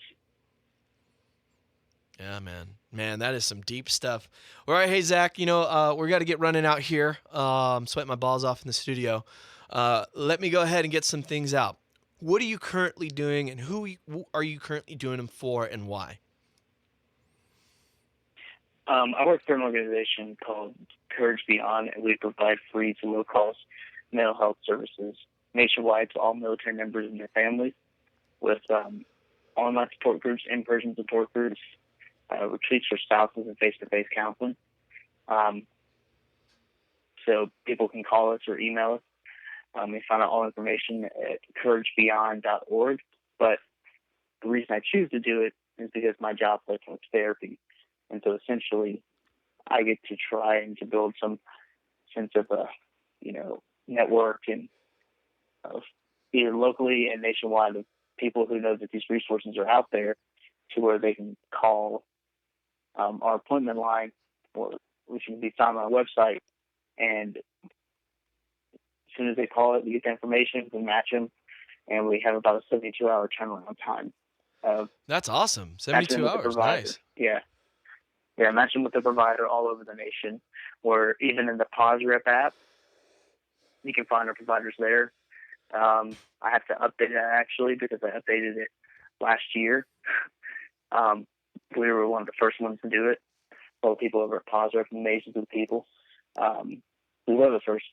Yeah, man. Man, that is some deep stuff. All right, hey, Zach, we got to get running out here. I'm sweating my balls off in the studio. Let me go ahead and get some things out. What are you currently doing, and who are you currently doing them for, and why? I work for an organization called Courage Beyond, and we provide free to low-cost mental health services nationwide to all military members and their families, with online support groups, in-person support groups, retreats for spouses, and face-to-face counseling. So people can call us or email us. You find out all information at couragebeyond.org. But the reason I choose to do it is because my job places therapy. And so essentially, I get to try and to build some sense of a, network and either locally and nationwide of people who know that these resources are out there, to where they can call our appointment line, or which can be found on our website. And as soon as they call it, we get the information, we match them, and we have about a 72-hour turnaround time. That's awesome. 72 hours. Nice. Yeah. Yeah, matching with the provider all over the nation, or even in the Pause Rep app, you can find our providers there. I have to update that, actually, because I updated it last year. We were one of the first ones to do it. All the people over at Pause Rep, amazing with people. We were the first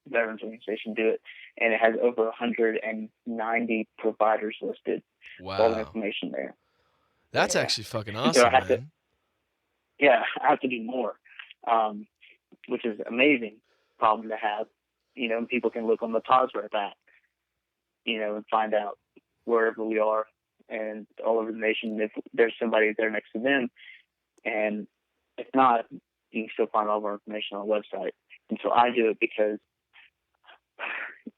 veterans organization to do it, and it has over 190 providers listed. Wow. All the information there. That's actually fucking awesome, man. I have to do more, which is an amazing problem to have. And people can look on the Pause Rep app, and find out wherever we are and all over the nation if there's somebody there next to them. And if not, you can still find all of our information on the website. And so I do it because,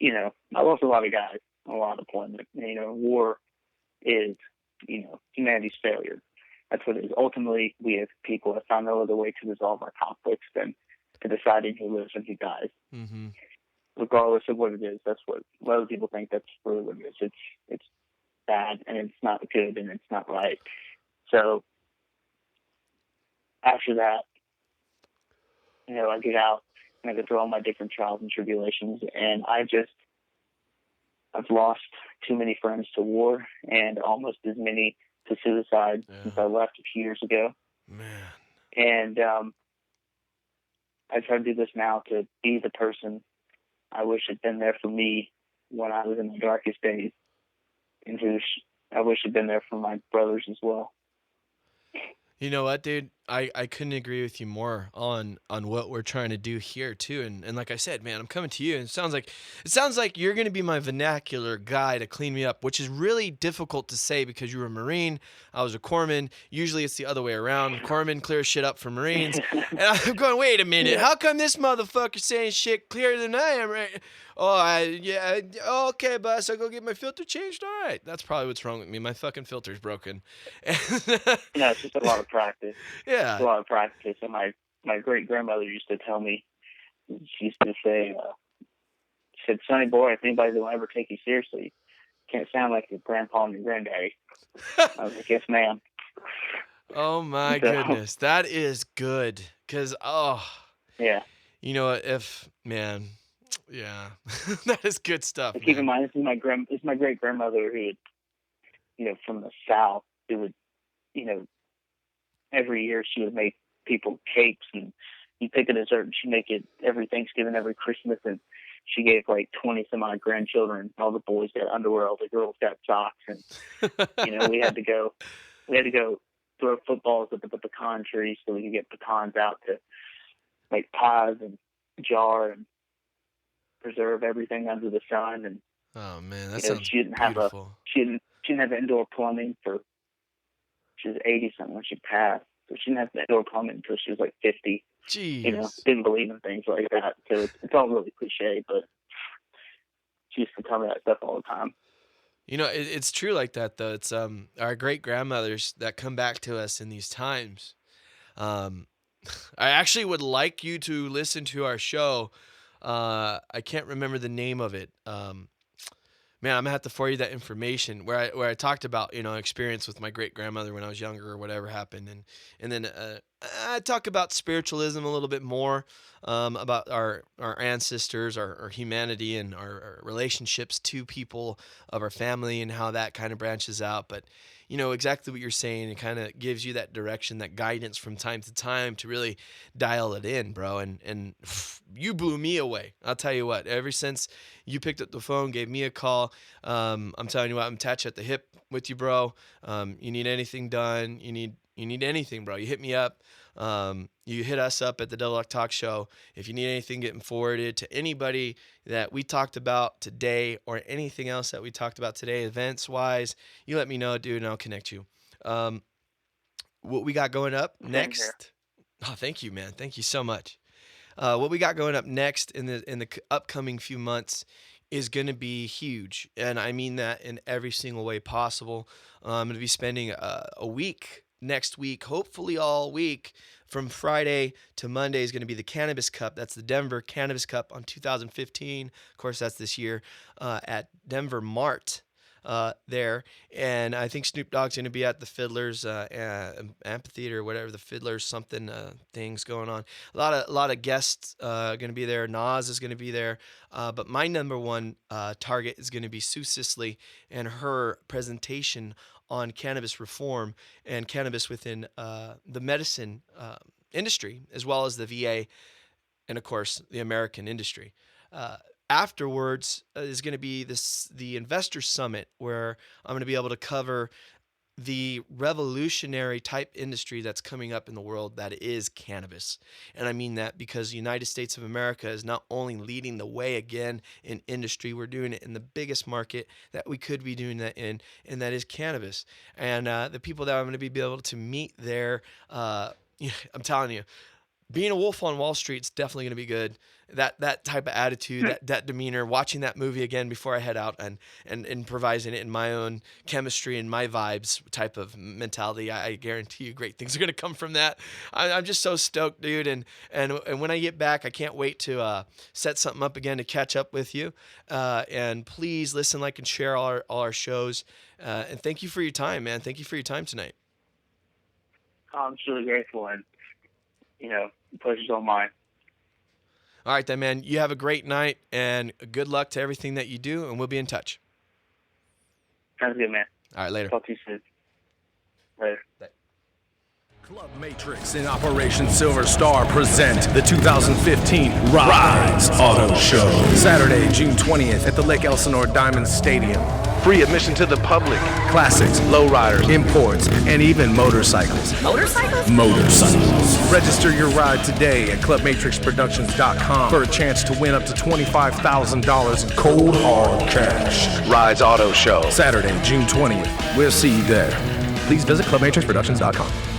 I lost a lot of guys, a lot of deployment. War is, humanity's failure. That's what it is. Ultimately, we as people have found no other way to resolve our conflicts than to deciding who lives and who dies. Mm-hmm. Regardless of what it is, that's what other people think that's really what it is. It's bad, and it's not good, and it's not right. So after that, I get out and I go through all my different trials and tribulations, and I've lost too many friends to war, and almost as many to suicide since I left a few years ago. Man. And I try to do this now to be the person I wish had been there for me when I was in my darkest days, and who's I wish I'd been there for my brothers as well. You know what, dude? I couldn't agree with you more on what we're trying to do here too. And like I said, man, I'm coming to you, and it sounds like you're gonna be my vernacular guy to clean me up, which is really difficult to say because you were a Marine, I was a corpsman. Usually it's the other way around. Corpsman clears shit up for Marines. And I'm going, wait a minute, how come this motherfucker saying shit clearer than I am, right? Okay, boss, I'll go get my filter changed. All right. That's probably what's wrong with me. My fucking filter's broken. No, it's just a lot of practice. Yeah. It's a lot of practice. And my great-grandmother used to tell me, she used to say, she said, "Sonny boy, if anybody will ever take you seriously, you can't sound like your grandpa and your granddaddy." I was like, "Yes, ma'am." Oh, my goodness. That is good. Because, yeah. You know, yeah, that is good stuff. Keep in mind, this is my great grandmother who would, from the South, who would, every year she would make people cakes, and you pick a dessert and she'd make it every Thanksgiving, every Christmas, and she gave like 20 some odd grandchildren. All the boys got underwear, all the girls got socks, and we had to go throw footballs at the pecan tree so we could get pecans out to make pies and jar and preserve everything under the sun. And oh man, that sounds she didn't beautiful. She didn't have indoor plumbing she was 80 something when she passed, so she didn't have indoor plumbing until she was like 50. Jeez. Didn't believe in things like that. So it's all really cliche, but she used to tell me that stuff all the time. It's true like that though. It's our great grandmothers that come back to us in these times. I actually would like you to listen to our show. I can't remember the name of it. Man, I'm gonna have to forward you that information where I talked about experience with my great grandmother when I was younger or whatever happened, and then I talk about spiritualism a little bit more, about our ancestors, our humanity, and our relationships to people of our family and how that kind of branches out. But exactly what you're saying, it kind of gives you that direction, that guidance from time to time to really dial it in, bro. And you blew me away. I'll tell you what, ever since you picked up the phone, gave me a call, I'm telling you what, I'm attached at the hip with you, bro. You need anything done, you need anything, bro, you hit me up. You hit us up at the Double Duck Talk Show. If you need anything getting forwarded to anybody that we talked about today or anything else that we talked about today, events-wise, you let me know, dude, and I'll connect you. What we got going up next? Oh, thank you, man. Thank you so much. What we got going up next in the upcoming few months is going to be huge, and I mean that in every single way possible. I'm going to be spending a week next week, hopefully all week, from Friday to Monday is going to be the Cannabis Cup. That's the Denver Cannabis Cup on 2015. Of course, that's this year at Denver Mart there. And I think Snoop Dogg's going to be at the Fiddlers amphitheater, whatever, the Fiddlers something things going on. A lot of guests going to be there. Nas is going to be there. But my number one target is going to be Sue Sisley and her presentation on cannabis reform and cannabis within the medicine industry, as well as the VA and, of course, the American industry. Afterwards is going to be the Investor Summit, where I'm going to be able to cover the revolutionary type industry that's coming up in the world that is cannabis. And I mean that because the United States of America is not only leading the way again in industry, we're doing it in the biggest market that we could be doing that in, and that is cannabis. And the people that I'm going to be able to meet there, I'm telling you, being a wolf on Wall Street is definitely going to be good. That type of attitude, that demeanor, watching that movie again before I head out and improvising it in my own chemistry and my vibes type of mentality, I guarantee you great things are going to come from that. I'm just so stoked, dude. And when I get back, I can't wait to set something up again to catch up with you. And please listen, like, and share all our shows. And thank you for your time, man. Thank you for your time tonight. I'm just really grateful, and pleasure's all mine. All right, then, man. You have a great night, and good luck to everything that you do, and we'll be in touch. Sounds good, man. All right, later. Talk to you soon. Later. Club Matrix and Operation Silver Star present the 2015 Rise Auto Show. Saturday, June 20th at the Lake Elsinore Diamond Stadium. free admission to the public. Classics, lowriders, imports, and even motorcycles. Motorcycles. Register your ride today at clubmatrixproductions.com for a chance to win up to $25,000 in cold hard cash. Rides Auto Show, Saturday, June 20th. We'll see you there. Please visit clubmatrixproductions.com.